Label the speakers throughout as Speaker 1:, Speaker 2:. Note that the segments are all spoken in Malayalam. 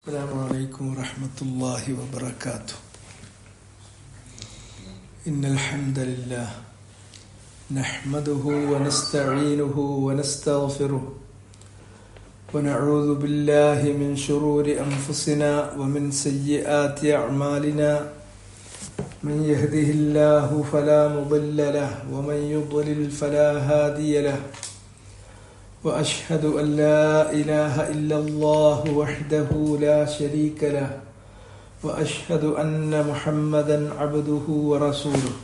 Speaker 1: السلام عليكم ورحمة الله وبركاته. إن الحمد لله نحمده ونستعينه ونستغفره ونعوذ بالله من شرور أنفسنا ومن سيئات أعمالنا من يهده الله فلا مضل له ومن يضلل فلا هادي له وأشهد أن لا إله إلا الله وحده لا شريك له وأشهد أن محمدا عبده ورسوله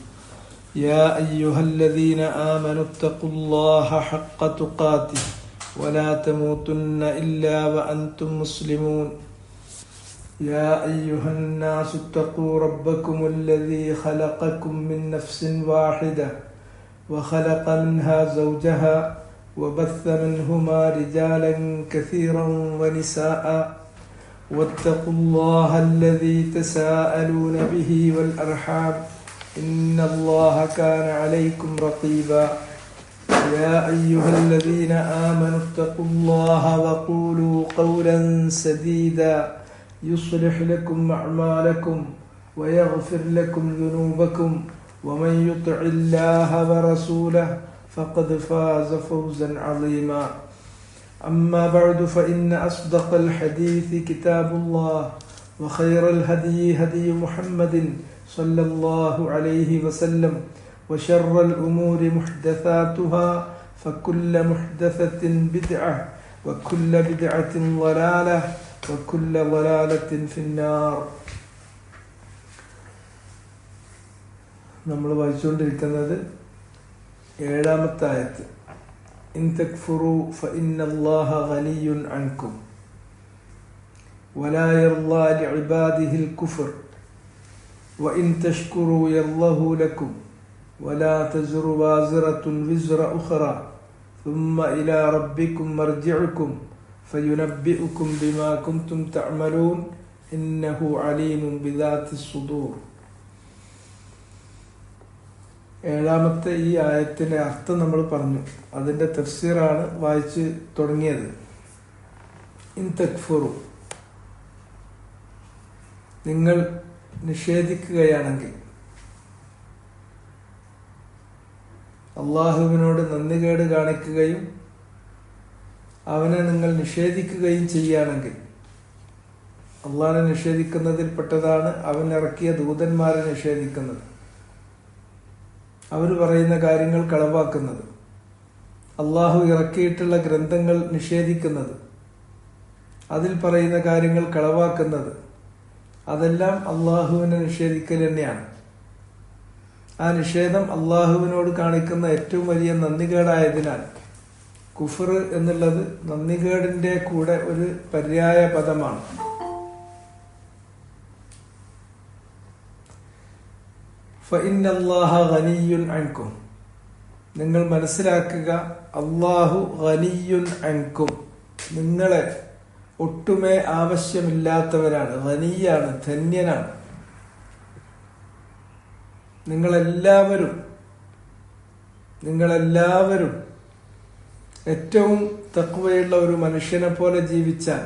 Speaker 1: يا أيها الذين آمنوا اتقوا الله حق تقاته ولا تموتن إلا وأنتم مسلمون يا أيها الناس اتقوا ربكم الذي خلقكم من نفس واحدة وخلق منها زوجها وبث منهما رجالا كثيرا ونساء واتقوا الله الذي تساءلون به والأرحام إن الله كان عليكم رقيبا يا أيها الذين آمنوا اتقوا الله وقولوا قولا سديدا يصلح لكم أعمالكم ويغفر لكم ذنوبكم ومن يطع الله ورسوله فقد فاز فوزا عظيما أما بعد فإن أصدق الحديث كتاب الله وخير الهدي هدي محمد صلى الله عليه وسلم وشر الأمور محدثاتها فكل محدثة بدعة وكل بدعة ضلالة وكل ضلالة في النار. നമ്മൾ വായിച്ചുകൊണ്ടിരിക്കുന്നത് ഏഴാമത്തെ ആയത്ത്, ഇൻ തക്ഫുറു ഫഇന്നല്ലാഹ ഗനിയ്യുൻ അൻകും വലാ യർളാ ലിഇബാദിഹിൽ കുഫർ വഇൻ തഷ്കുറു യർളഹു ലക്കും വലാ തസ്റു വാസിറത്തുൻ വിസ്റ ഉഖറ ثم إلى ربكم مرجعكم فينبئكم بما كنتم تعملون إنه عليم بذات الصدور. ഏഴാമത്തെ ഈ ആയത്തിന്റെ അർത്ഥം നമ്മൾ പറഞ്ഞു, അതിന്റെ തഫ്സീറാണ് വായിച്ച് തുടങ്ങിയത്. ഇൻ തക്ഫുറു, നിങ്ങൾ നിഷേധിക്കുകയാണെങ്കിൽ, അള്ളാഹുവിനോട് നന്ദികേട് കാണിക്കുകയും അവനെ നിങ്ങൾ നിഷേധിക്കുകയും ചെയ്യുകയാണെങ്കിൽ, അള്ളാഹിനെ നിഷേധിക്കുന്നതിൽപ്പെട്ടതാണ് അവൻ ഇറക്കിയ ദൂതന്മാരെ നിഷേധിക്കുന്നത്, അവർ പറയുന്ന കാര്യങ്ങൾ കളവാക്കുന്നത്, അള്ളാഹു ഇറക്കിയിട്ടുള്ള ഗ്രന്ഥങ്ങൾ നിഷേധിക്കുന്നത്, അതിൽ പറയുന്ന കാര്യങ്ങൾ കളവാക്കുന്നത്, അതെല്ലാം അള്ളാഹുവിനെ നിഷേധിക്കൽ തന്നെയാണ്. ആ നിഷേധം അള്ളാഹുവിനോട് കാണിക്കുന്ന ഏറ്റവും വലിയ നന്ദികേടായതിനാൽ കുഫർ എന്നുള്ളത് നന്ദികേടിന്റെ കൂടെ ഒരു പര്യായ പദമാണ്. ഫഇന്നല്ലാഹ ഗനിയ്യുൻ അൻകും, നിങ്ങൾ മനസ്സിലാക്കുക, അല്ലാഹു ഗനിയ്യുൻ അൻകും, നിങ്ങളെ ഒട്ടുമേ ആവശ്യമില്ലാത്തവരാണ്, ഗനിയാണ്, ധന്യനാണ്. നിങ്ങളെല്ലാവരും ഏറ്റവും തഖ്വയുള്ള ഒരു മനുഷ്യനെ പോലെ ജീവിച്ചാൽ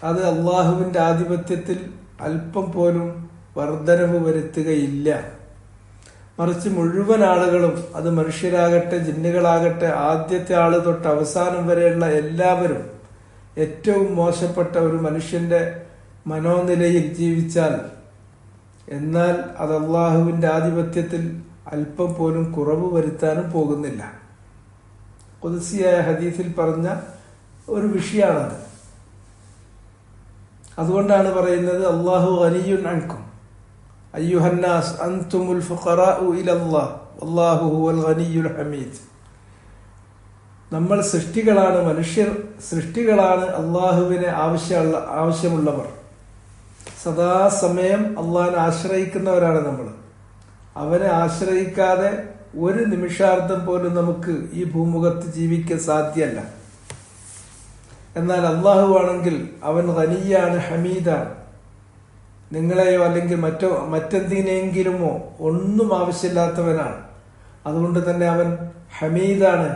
Speaker 1: അത് അള്ളാഹുവിന്റെ ആധിപത്യത്തിൽ അല്പം പോലും വർധനവ് വരുത്തുകയില്ല. മറിച്ച് മുഴുവൻ ആളുകളും, അത് മനുഷ്യരാകട്ടെ ജിന്നുകളാകട്ടെ, ആദ്യത്തെ ആള് തൊട്ട് അവസാനം വരെയുള്ള എല്ലാവരും ഏറ്റവും മോശപ്പെട്ട ഒരു മനുഷ്യന്റെ മനോനിലയിൽ ജീവിച്ചാൽ, എന്നാൽ അത് അള്ളാഹുവിന്റെ ആധിപത്യത്തിൽ അല്പം പോലും കുറവ് വരുത്താനും പോകുന്നില്ല. ഖുദ്സിയായ ഹദീസിൽ പറഞ്ഞ ഒരു വിഷയമാണത്. അതുകൊണ്ടാണ് പറയുന്നത്, അല്ലാഹു ഗനിയ്യുൻ അൻകും അയ്യുഹന്നാസ് അൻതുമുൽ ഫുഖറാഉ ഇലല്ലാഹ് വല്ലാഹു ഹുവൽ ഗനിയ്യുൽ ഹമീദ്. നമ്മൾ സൃഷ്ടികളാണ്, മനുഷ്യർ സൃഷ്ടികളാണ്, അള്ളാഹുവിനെ ആവശ്യമുള്ളവർ, സദാസമയം അള്ളാഹിനെ ആശ്രയിക്കുന്നവരാണ് നമ്മൾ. അവനെ ആശ്രയിക്കാതെ ഒരു നിമിഷാർദ്ധം പോലും നമുക്ക് ഈ ഭൂമുഖത്ത് ജീവിക്കാൻ സാധ്യമല്ല. എന്നാൽ അള്ളാഹു ആണെങ്കിൽ അവൻ ഗനിയാണ്, ഹമീദാണ്. നിങ്ങളെയോ അല്ലെങ്കിൽ മറ്റെന്തിനെങ്കിലുമോ ഒന്നും ആവശ്യമില്ലാത്തവനാണ്. അതുകൊണ്ട് തന്നെ അവൻ ഹമീദാണ്,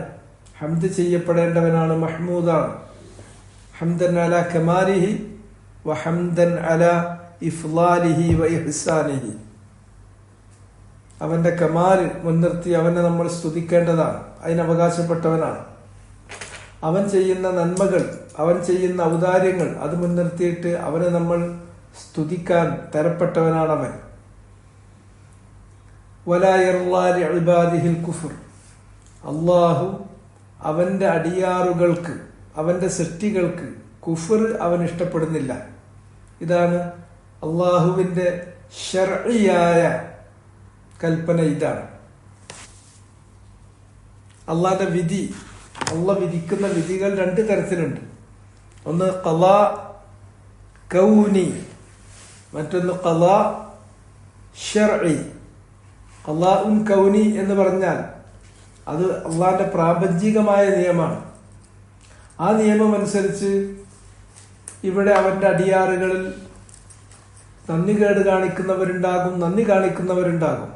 Speaker 1: ഹംദ് ചെയ്യപ്പെടേണ്ടവനാണ്, മഹ്മൂദാണ്. ഹംദൻ അലാ കമാലിഹി വഹംദൻ അലാ ഇഫ്ലാലിഹി വ ഇഹ്സാനിഹി. അവന്റെ കമാല് മുൻനിർത്തി അവനെ നമ്മൾ സ്തുതിക്കേണ്ടതാണ്. അതിനവകാശപ്പെട്ടവനാണ്. അവൻ ചെയ്യുന്ന നന്മകൾ, അവൻ ചെയ്യുന്ന ഔദാര്യങ്ങൾ അത് മുൻനിർത്തിയിട്ട് അവനെ നമ്മൾ സ്തുതിക്കാൻ തരപ്പെട്ടവനാണവൻ. വലാ യർളാ ലിഇബാദിഹിൽ കുഫ്ർ. അല്ലാഹു അവന്റെ അടിയാറുകൾക്ക്, അവന്റെ സൃഷ്ടികൾക്ക് കുഫർ അവൻ ഇഷ്ടപ്പെടുന്നില്ല. ഇതാണ് അള്ളാഹുവിന്റെ ശർഇയായ കൽപ്പന. ഇതാണ് അള്ളാന്റെ വിധി. അള്ളാഹ് വിധിക്കുന്ന വിധികൾ രണ്ട് തരത്തിലുണ്ട്. ഒന്ന് ഖളാ കൗനി, മറ്റൊന്ന് ഖളാ ശർഇ. ഖളാഉൻ കൗനി എന്ന് പറഞ്ഞാൽ അത് അള്ളാന്റെ പ്രാപഞ്ചികമായ നിയമമാണ്. ആ നിയമം അനുസരിച്ച് ഇവിടെ അവന്റെ അടിയാറുകളിൽ നന്ദികേട് കാണിക്കുന്നവരുണ്ടാകും, നന്ദി കാണിക്കുന്നവരുണ്ടാകും.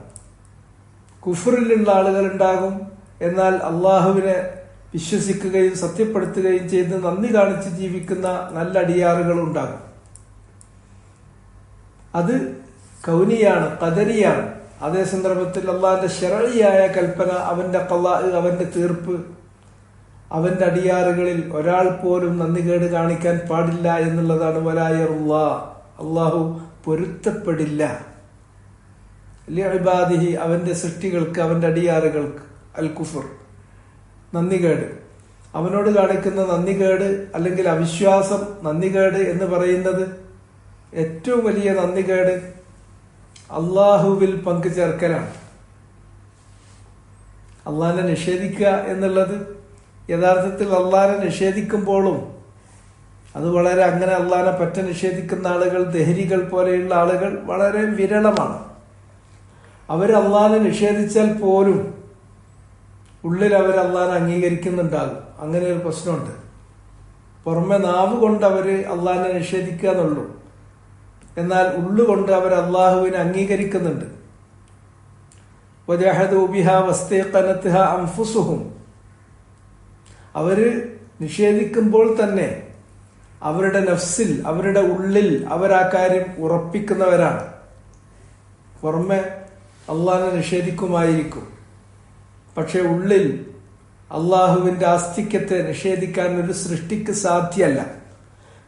Speaker 1: കുഫറിലുള്ള ആളുകളുണ്ടാകും. എന്നാൽ അള്ളാഹുവിനെ വിശ്വസിക്കുകയും സത്യപ്പെടുത്തുകയും ചെയ്ത് നന്ദി കാണിച്ച് ജീവിക്കുന്ന നല്ല അടിയാറുകൾ ഉണ്ടാകും. അത് കൗനിയാണ്, ഖദരിയാണ്. അതേ സന്ദർഭത്തിൽ അള്ളാഹിന്റെ ശർഇയായ കൽപ്പന, അവന്റെ ഖളാ, അവന്റെ തീർപ്പ്, അവന്റെ അടിയാറുകളിൽ ഒരാൾ പോലും നന്ദികേട് കാണിക്കാൻ പാടില്ല എന്നുള്ളതാണ്. വലാ യർളാ, അള്ളാഹു പൊരുത്തപ്പെടില്ല ലിഇബാദിഹി, അവന്റെ സൃഷ്ടികൾക്ക്, അവന്റെ അടിയാറുകൾക്ക്, അൽ കുഫർ, നന്ദികേട്. അവനോട് കാണിക്കുന്ന നന്ദികേട് അല്ലെങ്കിൽ അവിശ്വാസം, നന്ദികേട് എന്ന് പറയുന്നത് ഏറ്റവും വലിയ നന്ദികേട് അള്ളാഹുവിൽ പങ്കു ചേർക്കലാണ്. അള്ളാഹിനെ നിഷേധിക്കുക എന്നുള്ളത് യഥാർത്ഥത്തിൽ അള്ളാഹിനെ നിഷേധിക്കുമ്പോഴും അത് വളരെ, അങ്ങനെ അള്ളാഹിനെ പറ്റ നിഷേധിക്കുന്ന ആളുകൾ, ദഹരികൾ പോലെയുള്ള ആളുകൾ വളരെ വിരളമാണ്. അവർ അള്ളാഹിനെ നിഷേധിച്ചാൽ പോലും ഉള്ളിൽ അവർ അള്ളാഹിനെ അംഗീകരിക്കുന്നുണ്ടാകും. അങ്ങനെ ഒരു പ്രശ്നമുണ്ട്. പുറമെ നാവ് കൊണ്ട് അവര് അള്ളാഹിനെ നിഷേധിക്കുക എന്നുള്ളൂ. എന്നാൽ ഉള്ളുകൊണ്ട് അവർ അള്ളാഹുവിനെ അംഗീകരിക്കുന്നുണ്ട്. വജഹദൂ ബിഹാ വസ്തൈഖനത്ഹാ അൻഫുസുഹും. അവര് നിഷേധിക്കുമ്പോൾ തന്നെ അവരുടെ നഫ്സിൽ, അവരുടെ ഉള്ളിൽ അവർ ആ കാര്യം ഉറപ്പിക്കുന്നവരാണ്. പുറമെ അള്ളാഹിനെ നിഷേധിക്കുമായിരിക്കും, പക്ഷെ ഉള്ളിൽ അള്ളാഹുവിന്റെ ആസ്തിക്യത്തെ നിഷേധിക്കാൻ ഒരു സൃഷ്ടിക്ക് സാധ്യമല്ല.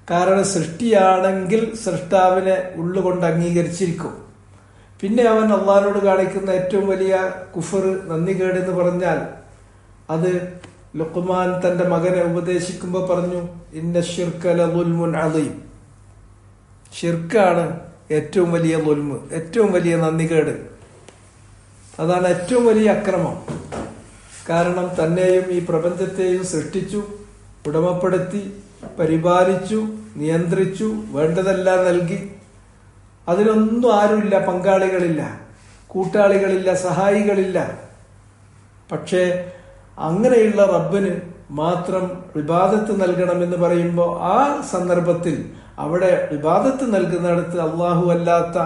Speaker 1: കാരണം സൃഷ്ടിയാണെങ്കിൽ സൃഷ്ടാവിനെ ഉള്ളുകൊണ്ട് അംഗീകരിച്ചിരിക്കും. പിന്നെ അവൻ അള്ളാഹിനോട് കാണിക്കുന്ന ഏറ്റവും വലിയ കുഫർ, നന്ദികേട് എന്ന് പറഞ്ഞാൽ അത് ലുഖ്മാൻ തന്റെ മകനെ ഉപദേശിക്കുമ്പോൾ പറഞ്ഞു, ഇന്ന ശിർക ലദുൽമുൻ അദീം. ഷിർക്കാണ് ഏറ്റവും വലിയ ളുൽമ്, ഏറ്റവും വലിയ നന്ദികേട്. അതാണ് ഏറ്റവും വലിയ അക്രമം. കാരണം തന്നെയും ഈ പ്രപഞ്ചത്തെയും സൃഷ്ടിച്ചു, ഉടമപ്പെടുത്തി, പരിപാലിച്ചു, നിയന്ത്രിച്ചു, വേണ്ടതെല്ലാം നൽകി. അതിനൊന്നും ആരുമില്ല, പങ്കാളികളില്ല, കൂട്ടാളികളില്ല, സഹായികളില്ല. പക്ഷേ അങ്ങനെയുള്ള റബ്ബിന് മാത്രം ഇബാദത്ത് നൽകണമെന്ന് പറയുമ്പോൾ ആ സന്ദർഭത്തിൽ അവിടെ ഇബാദത്ത് നൽകുന്നിടത്ത് അള്ളാഹു അല്ലാത്ത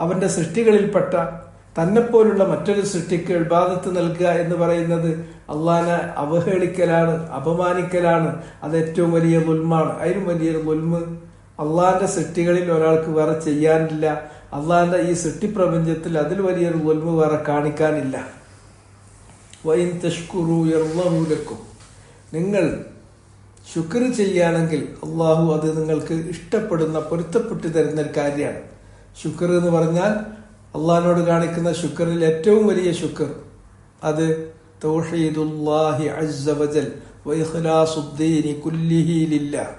Speaker 1: അവന്റെ സൃഷ്ടികളിൽപ്പെട്ട തന്നെപ്പോലുള്ള മറ്റൊരു സൃഷ്ടിക്ക് ഇബാദത്ത് നൽകുക എന്ന് പറയുന്നത് അള്ളാഹിനെ അവഹേളിക്കലാണ്, അപമാനിക്കലാണ്. അത് ഏറ്റവും വലിയ ളുൽമാണ്. അതിനും വലിയൊരു ളുൽമ് അള്ളാഹിന്റെ സൃഷ്ടികളിൽ ഒരാൾക്ക് വേറെ ചെയ്യാനില്ല. അള്ളാഹിന്റെ ഈ സൃഷ്ടിപ്രപഞ്ചത്തിൽ അതിൽ വലിയൊരു ളുൽമ് വേറെ കാണിക്കാനില്ല. വഇൻ തഷ്കുറൂ യർളഹു ലക്കും. നിങ്ങൾ ശുക്ർ ചെയ്യുകയാണെങ്കിൽ അള്ളാഹു അത് നിങ്ങൾക്ക് ഇഷ്ടപ്പെടുന്ന, പൊരുത്തപ്പെട്ടു തരുന്ന ഒരു കാര്യമാണ്. ശുക്ർ എന്ന് പറഞ്ഞാൽ അള്ളാഹിനോട് കാണിക്കുന്ന ശുക്റിൽ ഏറ്റവും വലിയ ശുക്ർ അത് തൗഹീദുല്ലാഹി അസ്സ വജൽ വ ഇഖ്ലാസുദ്ദീനി കുല്ലിഹി ലില്ലാഹ്.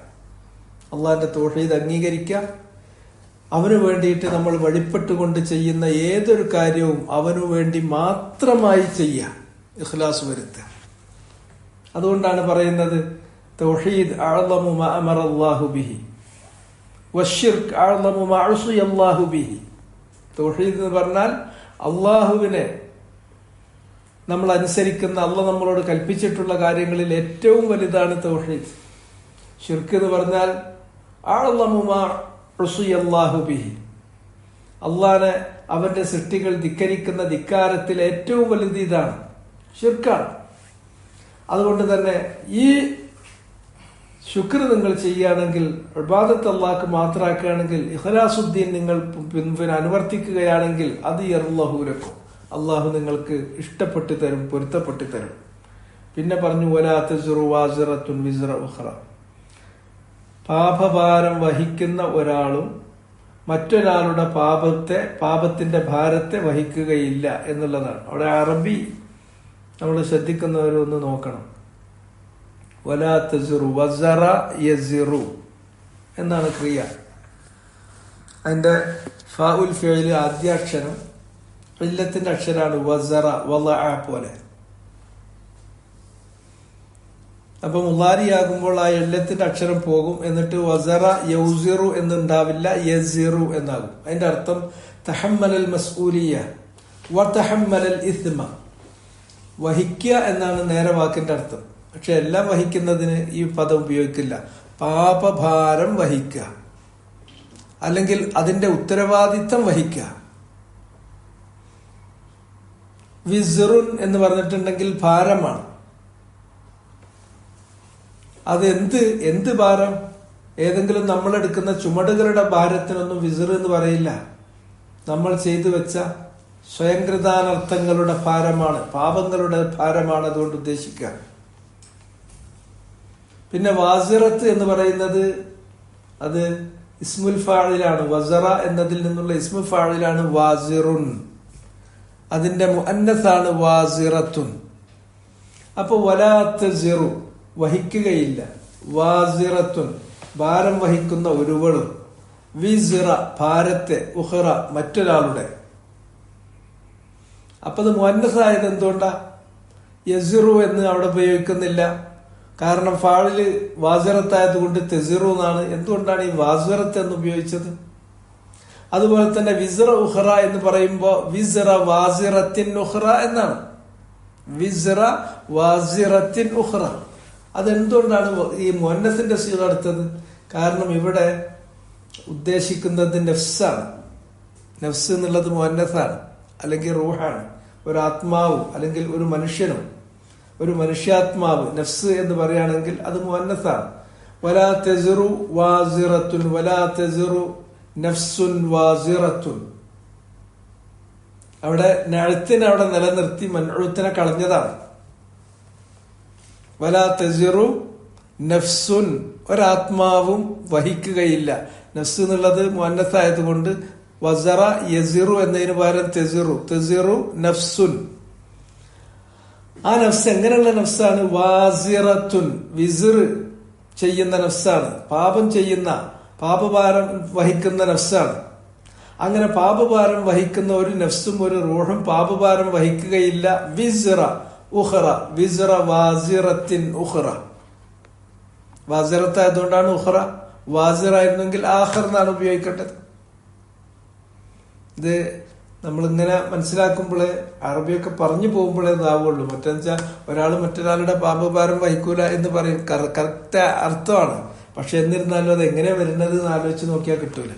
Speaker 1: അള്ളാഹിന്റെ തൗഹീദ് അംഗീകരിക്കുക, അവന് വേണ്ടിയിട്ട് നമ്മൾ വഴിപ്പെട്ടുകൊണ്ട് ചെയ്യുന്ന ഏതൊരു കാര്യവും അവനു വേണ്ടി മാത്രമായി ചെയ്യുക, ഇഖ്ലാസ് വരുത്തുക. അതുകൊണ്ടാണ് പറയുന്നത് തൗഹീദ് അഅ്ളമു മാ അമറ അല്ലാഹു ബിഹി വശ്ശിർക്ക് അഅ്ളമു മാ ഉസിയ അല്ലാഹു ബിഹി. തൗഹീദ് എന്ന് പറഞ്ഞാൽ അള്ളാഹുവിനെ നമ്മൾ അനുസരിക്കുന്ന, അള്ളാഹ് നമ്മളോട് കൽപ്പിച്ചിട്ടുള്ള കാര്യങ്ങളിൽ ഏറ്റവും വലുതാണ് തൗഹീദ്. ശിർക്ക് എന്ന് പറഞ്ഞാൽ അഅ്ളമു മാ ഉസിയ അല്ലാഹു ബിഹി, അള്ളാഹിനെ അവന്റെ സൃഷ്ടികൾ ധിക്കരിക്കുന്ന ധിക്കാരത്തിൽ ഏറ്റവും വലുത് ഇതാണ്, ശിർക്കാണ്. അതുകൊണ്ട് തന്നെ ഈ ശുക്ർ നിങ്ങൾ ചെയ്യുകയാണെങ്കിൽ, ഇബാദത്ത് അല്ലാഹ്ക്ക് മാത്രമാക്കുകയാണെങ്കിൽ, ഇഖ്ലാസുദ്ദീൻ നിങ്ങൾ പിന്നെ അനുവർത്തിക്കുകയാണെങ്കിൽ അത് യർലഹു ലക്കും, അള്ളാഹു നിങ്ങൾക്ക് ഇഷ്ടപ്പെട്ടു തരും, പൊരുത്തപ്പെട്ടു തരും. പിന്നെ പറഞ്ഞു വലാ തസ്റു വാസിറത്തുൻ വിസ്റ ഉഖ്റ, പാപഭാരം വഹിക്കുന്ന ഒരാളും മറ്റൊരാളുടെ പാപത്തിന്റെ ഭാരത്തെ വഹിക്കുകയില്ല എന്നുള്ളതാണ്. അവിടെ അറബി നമ്മൾ ശ്രദ്ധിക്കുന്നവരൊന്ന് നോക്കണം. വലാ തസ്റു വസറ യസിറു എന്നാണ് ക്രിയ. അതിന്റെ ഫാഉൽ ഫിഅൽ ആദ്യാക്ഷരം ഇല്ലത്തിന്റെ അക്ഷരാണ് വസറ വളഅ പോലെ. അപ്പൊ മുളാരിയാകുമ്പോൾ ആ എല്ലത്തിന്റെ അക്ഷരം പോകും, എന്നിട്ട് വസറ യൗസിറു എന്നുണ്ടാവില്ല, യസിറു എന്നാകും. അതിന്റെ അർത്ഥം തഹമ്മലൽ മസ്ഊലിയ വ തഹമ്മലൽ ഇസ്മ, വഹിക്കുക എന്നാണ് നേരെ വാക്കിന്റെ അർത്ഥം. പക്ഷെ എല്ലാം വഹിക്കുന്നതിന് ഈ പദം ഉപയോഗിക്കില്ല. പാപഭാരം വഹിക്കുക, അല്ലെങ്കിൽ അതിന്റെ ഉത്തരവാദിത്തം വഹിക്കുക. വിസ്റുൻ എന്ന് പറഞ്ഞിട്ടുണ്ടെങ്കിൽ ഭാരമാണ്. അത് എന്ത് ഭാരം? ഏതെങ്കിലും നമ്മൾ എടുക്കുന്ന ചുമടുകളുടെ ഭാരത്തിനൊന്നും വിസ്ർ എന്ന് പറയില്ല. നമ്മൾ ചെയ്തു വെച്ച സ്വയംകൃതാനർത്ഥങ്ങളുടെ ഭാരമാണ്, പാപങ്ങളുടെ ഭാരമാണ് അതുകൊണ്ട് ഉദ്ദേശിക്കുക. പിന്നെ വാസിറത്ത് എന്ന് പറയുന്നത് അത് ഇസ്മുൽ ഫാഇലാണ്. വസറ എന്നതിൽ നിന്നുള്ള ഇസ്മുൽ ഫാഇലാണ് വാസിറുൻ. അതിന്റെ മുഅന്നസാണ് വാസിറത്തുൻ. അപ്പൊ വലാ തസിറു വഹിക്കുകയില്ല, വാസിറത്തുൻ ഭാരം വഹിക്കുന്ന ഒരുവളും, വിസ്റ ഭാരത്തെ, ഉഖ്റ മറ്റൊരാളുടെ. അപ്പൊ അത് മുഅന്നസായത് എന്തുകൊണ്ടാ? യസിറു എന്ന് അവിടെ ഉപയോഗിക്കുന്നില്ല. കാരണം ഫാളില് വാസിറത്തായത് കൊണ്ട് തെസിറു എന്നാണ്. എന്തുകൊണ്ടാണ് ഈ വാസിറത്ത് എന്ന് ഉപയോഗിച്ചത്? അതുപോലെ തന്നെ വിസ്റ ഉഖ്റ എന്ന് പറയുമ്പോ വിസ്റ വാസിറത്തിൻ ഉഖ്റ എന്നാണ്. വിസ്റ വാസിറത്തിൻ ഉഖ്റ. അതെന്തുകൊണ്ടാണ് ഈ മുഅന്നസിന്റെ സീഗ എടുത്തത്? കാരണം ഇവിടെ ഉദ്ദേശിക്കുന്നത് നഫ്സാണ്. നഫ്സ് എന്നുള്ളത് മുഅന്നസാണ്, അല്ലെങ്കിൽ റൂഹാണ്. ഒരു ആത്മാവും അല്ലെങ്കിൽ ഒരു മനുഷ്യനും, ഒരു മനുഷ്യാത്മാവ് നഫ്സ് എന്ന് പറയുകയാണെങ്കിൽ അത് മുഅന്നസാണ്. വലാ തസിറു വാസിറത്തുൻ വലാ തസിറു നഫ്സുൻ വാസിറത്തുൻ. അവിടെ നഅ്തിനെ അവിടെ നിലനിർത്തി മൻഉത്തിനെ കളഞ്ഞതാണ്. വലാ തസിറു നഫ്സുൻ, ഒരാത്മാവും വഹിക്കുകയില്ല. നഫ്സ് എന്നുള്ളത് മുഅന്നസായതുകൊണ്ട് വസറ യസിറു എന്നതിന് പകരം തെസിറു നഫ്സുൻ. ആ നഫ്സ് എങ്ങനെയുള്ള നഫ്സാണ്? വാസിറത്തുൻ, വിസ്ർ ചെയ്യുന്ന നഫ്സാണ്, പാപം ചെയ്യുന്ന, പാപഭാരം വഹിക്കുന്ന നഫ്സാണ്. അങ്ങനെ പാപഭാരം വഹിക്കുന്ന ഒരു നഫ്സും ഒരു റൂഹും പാപഭാരം വഹിക്കുകയില്ല. വിസ്റ ഉഖ്റ, വിസ്റ വാസിറത്തിൻ ഉഖ്റ. വാസിറത്തായതുകൊണ്ടാണ് ഉഖ്റ. വാസിറായിരുന്നെങ്കിൽ ആഖിർ എന്നാണ് ഉപയോഗിക്കേണ്ടത്. ഇത് നമ്മളിങ്ങനെ മനസ്സിലാക്കുമ്പോഴേ, അറബിയൊക്കെ പറഞ്ഞു പോകുമ്പോഴേ ഇതാവുള്ളൂ. മറ്റെന്നുവെച്ചാൽ ഒരാൾ മറ്റൊരാളുടെ പാപഭാരം വഹിക്കൂല എന്ന് പറയും, കറക്റ്റ് അർത്ഥമാണ്. പക്ഷെ എന്നിരുന്നാലും അത് എങ്ങനെ വരുന്നത് എന്ന് ആലോചിച്ച് നോക്കിയാൽ കിട്ടൂല.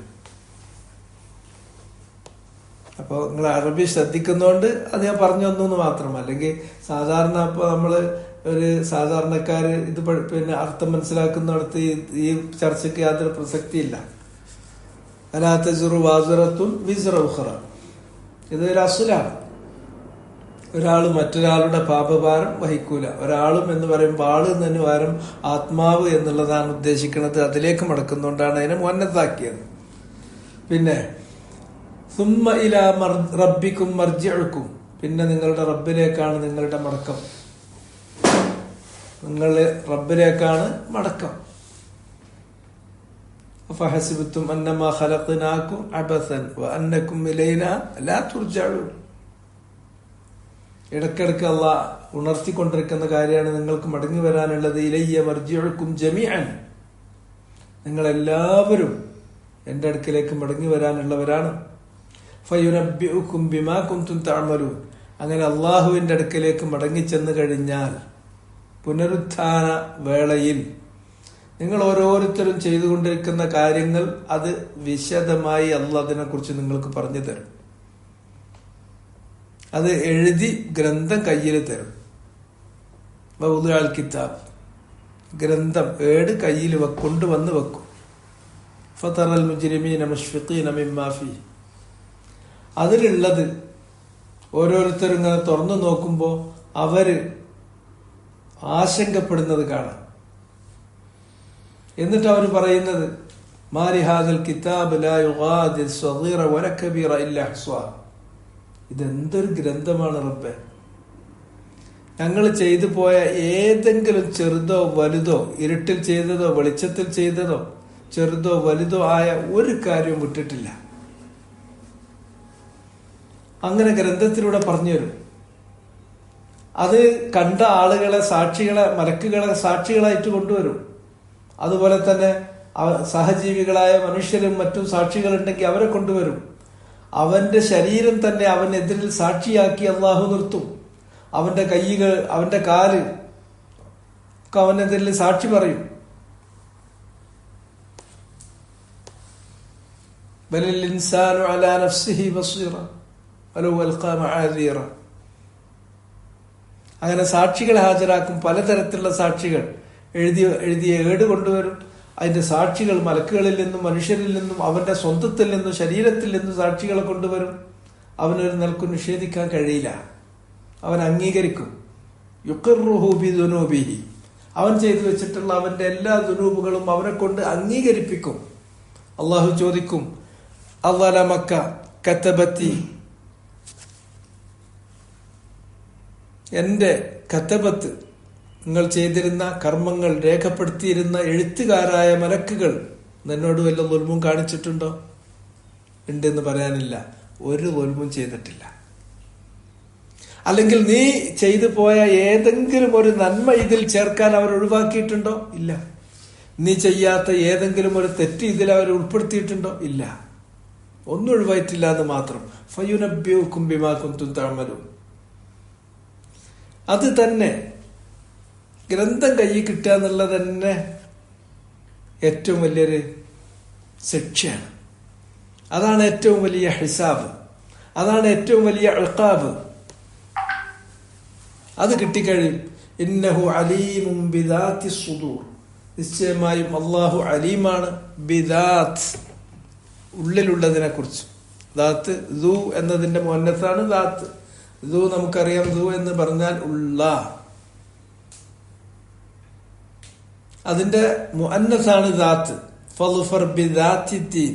Speaker 1: അപ്പൊ നിങ്ങൾ അറബി ശ്രദ്ധിക്കുന്നതുകൊണ്ട് അത് ഞാൻ പറഞ്ഞു തന്നു മാത്രം. അല്ലെങ്കിൽ സാധാരണ ഇപ്പൊ നമ്മള് ഒരു സാധാരണക്കാര് ഇത് പിന്നെ അർത്ഥം മനസ്സിലാക്കുന്നിടത്ത് ഈ ചർച്ചയ്ക്ക് യാതൊരു പ്രസക്തിയില്ല. വലാ തസിറു വാസിറത്തുൻ വിസ്റ ഉഖ്റ, ഇതൊരു അസുലാണ്. ഒരാൾ മറ്റൊരാളുടെ പാപഭാരം വഹിക്കൂല. ഒരാളും എന്ന് പറയുമ്പോൾ ആള് എന്നതിന് പകരം ആത്മാവ് എന്നുള്ളതാണ് ഉദ്ദേശിക്കുന്നത്. അതിലേക്ക് മടക്കുന്നുകൊണ്ടാണ് അതിനെ മുഅന്നസാക്കിയത്. പിന്നെ സുമ്മ ഇലാ റബ്ബിക്കും മർജിഉക്കും, പിന്നെ നിങ്ങളുടെ റബ്ബിലേക്കാണ് നിങ്ങളുടെ മടക്കം. നിങ്ങളുടെ റബ്ബിലേക്കാണ് മടക്കം. ഫഹസിബത്തും അന്നമാ ഖലഖനാകും അബസൻ വഅന്നകും ഇലൈനാ ലാ തുർജഊൻ. ഇടയ്ക്കിടയ്ക്ക് അല്ലാഹ് ഉണർത്തിക്കൊണ്ടിരിക്കുന്ന കാര്യമാണ് നിങ്ങൾക്ക് മടങ്ങി വരാനുള്ളത്. ഇലയ്യ മർജിഉക്കും ജമീഅൻ, നിങ്ങളെല്ലാവരും എന്റെ അടുക്കിലേക്ക് മടങ്ങി വരാനുള്ളവരാണ്. ഫയുനബ്ബിഉക്കും ബിമാ കുൻതും തഅമലൂൻ. അങ്ങനെ അള്ളാഹുവിന്റെ അടുക്കിലേക്ക് മടങ്ങി ചെന്ന് കഴിഞ്ഞാൽ പുനരുത്ഥാന വേളയിൽ നിങ്ങൾ ഓരോരുത്തരും ചെയ്തുകൊണ്ടിരിക്കുന്ന കാര്യങ്ങൾ അത് വിശദമായി അള്ളാഹ് അതിനെ കുറിച്ച് നിങ്ങൾക്ക് പറഞ്ഞു തരും. അത് എഴുതി ഗ്രന്ഥം കയ്യിൽ തരും. വൗദുഅൽ കിതാബ്, ഗ്രന്ഥം ഏട് കയ്യിൽ കൊണ്ടുവന്ന് വെക്കും. ഫതറൽ മുജ്രിമീന മുശ്ഫിഖീന മിമ്മാ ഫീ. അതിലുള്ളത് ഓരോരുത്തരും ഇങ്ങനെ തുറന്നു നോക്കുമ്പോൾ അവര് ആശങ്കപ്പെടുന്നത് കാണാം. എന്നിട്ട് അവർ പറയുന്നത് മാലി ഹാദൽ കിതാബ് ലാ യുഗാദിർ സഗീറ വല കബീറ ഇല്ലാ അഹ്സാ. ഇതെന്തൊരു ഗ്രന്ഥമാണ് റബ്ബേ, ഞങ്ങൾ ചെയ്തു പോയ ഏതെങ്കിലും ചെറുതോ വലുതോ, ഇരുട്ടിൽ ചെയ്തതോ വെളിച്ചത്തിൽ ചെയ്തതോ, ചെറുതോ വലുതോ ആയ ഒരു കാര്യവും വിട്ടിട്ടില്ല. അങ്ങനെ ഗ്രന്ഥത്തിലൂടെ പറഞ്ഞു തരും. അത് കണ്ട ആളുകളെ സാക്ഷികളെ, മലക്കുകളെ സാക്ഷികളായിട്ട് കൊണ്ടുവരും. അതുപോലെ തന്നെ സഹജീവികളായ മനുഷ്യരും മറ്റും സാക്ഷികളുണ്ടെങ്കിൽ അവരെ കൊണ്ടുവരും. അവന്റെ ശരീരം തന്നെ അവനെതിരിൽ സാക്ഷിയാക്കി അള്ളാഹു നിർത്തും. അവന്റെ കൈകൾ, അവന്റെ കാല് അവനെതിരിൽ സാക്ഷി പറയും. ബലിൽ ഇൻസാനു അലാ നഫ്സിഹി ബസീറ വലൗ അൽഖാ മആദീറ. അങ്ങനെ സാക്ഷികളെ ഹാജരാക്കും. പലതരത്തിലുള്ള സാക്ഷികൾ എഴുതിയ ഏട് കൊണ്ടുവരും. അതിന്റെ സാക്ഷികൾ മലക്കുകളിൽ നിന്നും മനുഷ്യരിൽ നിന്നും അവന്റെ സ്വന്തത്തിൽ നിന്നും ശരീരത്തിൽ നിന്നും സാക്ഷികളെ കൊണ്ടുവരും. അവനൊരു നിലക്കും നിഷേധിക്കാൻ കഴിയില്ല. അവൻ അംഗീകരിക്കും. യുഖിറുഹു ബിദുനൂബിഹി. അവൻ ചെയ്തു വെച്ചിട്ടുള്ള അവന്റെ എല്ലാ ദുനൂബുകളും അവനെ കൊണ്ട് അംഗീകരിപ്പിക്കും. അള്ളാഹു ചോദിക്കും, അള്ളലമക്ക കതബത്തി, എന്റെ കതബത്ത്, നിങ്ങൾ ചെയ്തിരുന്ന കർമ്മങ്ങൾ രേഖപ്പെടുത്തിയിരുന്ന എഴുത്തുകാരായ മലക്കുകൾ നിന്നോട് വല്ല ദുൽമും കാണിച്ചിട്ടുണ്ടോ? ഉണ്ടെന്ന് പറയാനില്ല. ഒരു ദുൽമും ചെയ്തിട്ടില്ല. അല്ലെങ്കിൽ നീ ചെയ്തു പോയ ഏതെങ്കിലും ഒരു നന്മ ഇതിൽ ചേർക്കാൻ അവർ ഒഴിവാക്കിയിട്ടുണ്ടോ? ഇല്ല. നീ ചെയ്യാത്ത ഏതെങ്കിലും ഒരു തെറ്റ് ഇതിൽ അവർ ഉൾപ്പെടുത്തിയിട്ടുണ്ടോ? ഇല്ല. ഒന്നും ഒഴിവായിട്ടില്ല എന്ന് മാത്രം. ഫയുനബ്ബിഉകും ബിമാ കുൻതും തഅമലൂൻ. അത് തന്നെ ഗ്രന്ഥം കയ്യിൽ കിട്ടുക എന്നുള്ളത് തന്നെ ഏറ്റവും വലിയൊരു ശിക്ഷയാണ്. അതാണ് ഏറ്റവും വലിയ ഹിസാബ്. അതാണ് ഏറ്റവും വലിയ ഇഖാബ്. അത് കിട്ടിക്കഴിയും. ഇന്നഹു അലീമും ബിദാത്തി സുദൂർ. നിശ്ചയമായും അള്ളാഹു അലീമാണ് ബിദാത്ത്, ഉള്ളിലുള്ളതിനെ കുറിച്ച്. ദാത്ത് ദു എന്നതിന്റെ മുന്നത്താണ് ദാത്ത്. ദു നമുക്കറിയാം, ദു എന്ന് പറഞ്ഞാൽ ഉള്ള. അതിന്റെ മുഅന്നസാണ് ദാത്ത്. ഫളുഫർ ബിദാത്തിദ്ദീൻ.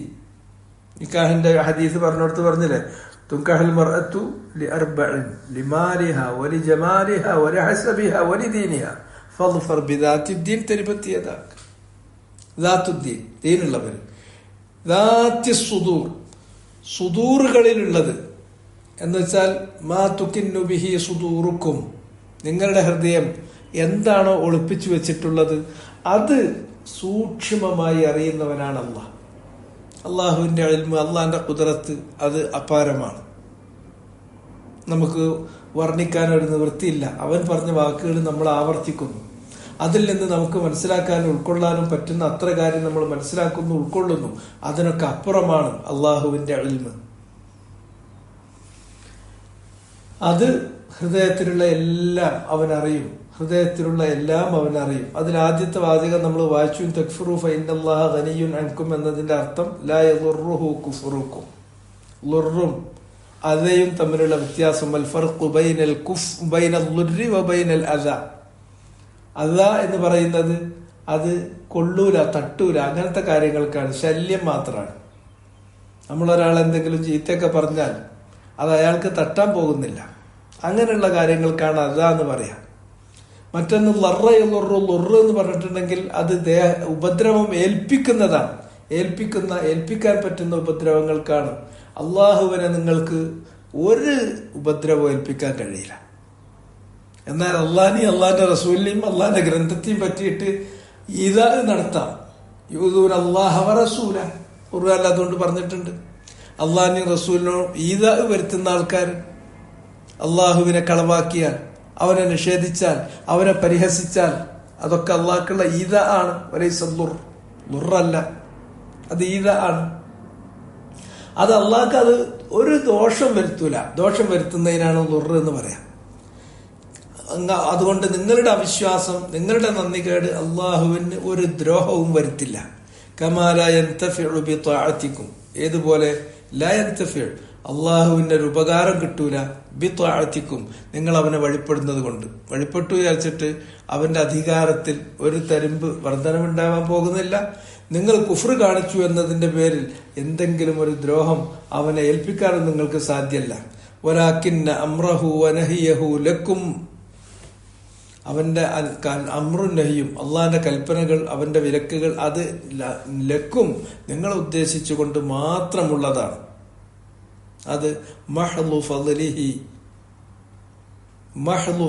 Speaker 1: നിക്കാഹിന്റെ ഹദീസ് പറഞ്ഞോടത്ത് പറഞ്ഞില്ലേ, തുൻകഹൽ മർഅതു ലിഅർബഇൻ ലിമാലിഹാ വലിജമാലിഹാ വലിഹസബിഹാ വലിദീനിഹാ ഫളുഫർ ബിദാത്തിദ്ദീൻ തരിബത് യദാക. ദാത്തുദ്ദീൻ, ദീനുള്ളവർ. ദാത്തി സുദൂർ, സുദൂറുകളിലുള്ളത് എന്ന് വെച്ചാൽ മാ തുകിന്നു ബിഹി സുദൂറുക്കും, നിങ്ങളുടെ ഹൃദയം എന്താണോ ഒളിപ്പിച്ചു വെച്ചിട്ടുള്ളത് അത് സൂക്ഷ്മമായി അറിയുന്നവനാണ് അള്ളാഹ്. അള്ളാഹുവിന്റെ ഇൽമ്, അള്ളാഹിന്റെ ഖുദ്റത്ത് അത് അപാരമാണ്. നമുക്ക് വർണ്ണിക്കാനൊരു നിവൃത്തിയില്ല. അവൻ പറഞ്ഞ വാക്കുകൾ നമ്മൾ ആവർത്തിക്കുന്നു. അതിൽ നിന്ന് നമുക്ക് മനസ്സിലാക്കാനും ഉൾക്കൊള്ളാനും പറ്റുന്ന അത്ര കാര്യം നമ്മൾ മനസ്സിലാക്കുന്നു, ഉൾക്കൊള്ളുന്നു. അതിനൊക്കെ അപ്പുറമാണ് അള്ളാഹുവിന്റെ ഇൽമ്. അത് ഹൃദയത്തിലുള്ള എല്ലാം അവൻ അറിയും. ഹൃദയത്തിലുള്ള എല്ലാം അവൻ അറിയും. അതിൽ ആദ്യത്തെ വാചകം നമ്മൾ വായിച്ചു, തക്ഫുറു ഫഇന്നല്ലാഹ ഗനിയ്യുൻ അൻകും എന്നതിന്റെ അർത്ഥം ലാ യദുറുഹു കുഫ്റുക്കും. ളുറും അദയും തമ്മിലുള്ള വ്യത്യാസം. അൽ ഫർഖു ബൈനൽ ബൈനൽ ളുർരി വബൈനൽ അദ. അദ എന്ന് പറയുന്നത് അത് കൊള്ളൂല, തട്ടൂല, അങ്ങനത്തെ കാര്യങ്ങൾക്കാണ്. ശല്യം മാത്രമാണ്. നമ്മളൊരാൾ എന്തെങ്കിലും ചീത്തയൊക്കെ പറഞ്ഞാൽ അത് അയാൾക്ക് തട്ടാൻ പോകുന്നില്ല. അങ്ങനെയുള്ള കാര്യങ്ങൾക്കാണ് അദ എന്ന് പറയാം. മറ്റൊന്ന് ലറ എന്ന് പറഞ്ഞിട്ടുണ്ടെങ്കിൽ അത് ഉപദ്രവം ഏൽപ്പിക്കുന്നതാണ്. ഏൽപ്പിക്കാൻ പറ്റുന്ന ഉപദ്രവങ്ങൾക്കാണ്. അള്ളാഹുവിനെ നിങ്ങൾക്ക് ഒരു ഉപദ്രവം ഏൽപ്പിക്കാൻ കഴിയില്ല. എന്നാൽ അള്ളാഹിനെയും അള്ളാഹിന്റെ റസൂലിനെയും അള്ളാഹിന്റെ ഗ്രന്ഥത്തെയും പറ്റിയിട്ട് ഈദാ നടത്താം. യൂദൂന അല്ലാഹ വ റസൂല, ഖുർആനിൽ അതുകൊണ്ട് പറഞ്ഞിട്ടുണ്ട്. അള്ളാഹിനെയും റസൂലിനോ ഈദാ വരുത്തുന്ന ആൾക്കാർ അള്ളാഹുവിനെ കളവാക്കിയാൽ, അവനെ നിഷേധിച്ചാൽ, അവനെ പരിഹസിച്ചാൽ അതൊക്കെ അള്ളാഹ്ക്കുള്ള ഈദ ആണ്. ലുറല്ല, അത് ഈദ ആണ്. അത് അള്ളാഹ്ക്ക് അത് ഒരു ദോഷം വരുത്തൂല. ദോഷം വരുത്തുന്നതിനാണ് ലുറ് എന്ന് പറയാം. അതുകൊണ്ട് നിങ്ങളുടെ അവിശ്വാസം, നിങ്ങളുടെ നന്ദികേട് അള്ളാഹുവിന് ഒരു ദ്രോഹവും വരുത്തില്ല. കമാ ലാ യൻതഫിഉ ബിത്വാഅതികും, ഏതുപോലെ ലാ യൻതഫിഉ, അള്ളാഹുവിന്റെ ഒരു ഉപകാരം കിട്ടൂല ബിത്വാഅതികും, നിങ്ങൾ അവനെ വഴിപ്പെടുന്നത് കൊണ്ട്. വഴിപ്പെട്ടു വിചാരിച്ചിട്ട് അവന്റെ അധികാരത്തിൽ ഒരു തരിമ്പ് വർധനമുണ്ടാവാൻ പോകുന്നില്ല. നിങ്ങൾ കുഫ്ർ കാണിച്ചു എന്നതിന്റെ പേരിൽ എന്തെങ്കിലും ഒരു ദ്രോഹം അവനെ ഏൽപ്പിക്കാനും നിങ്ങൾക്ക് സാധ്യമല്ല. വലാകിന്ന അംറഹു വനഹിയഹു ലക്കും, അവന്റെ അമ്രും നഹിയും, അള്ളാഹിന്റെ കൽപ്പനകൾ, അവന്റെ വിലക്കുകൾ, അത് ലക്കും, നിങ്ങളെ ഉദ്ദേശിച്ചുകൊണ്ട് മാത്രമുള്ളതാണ്. അത് മഹ്ളു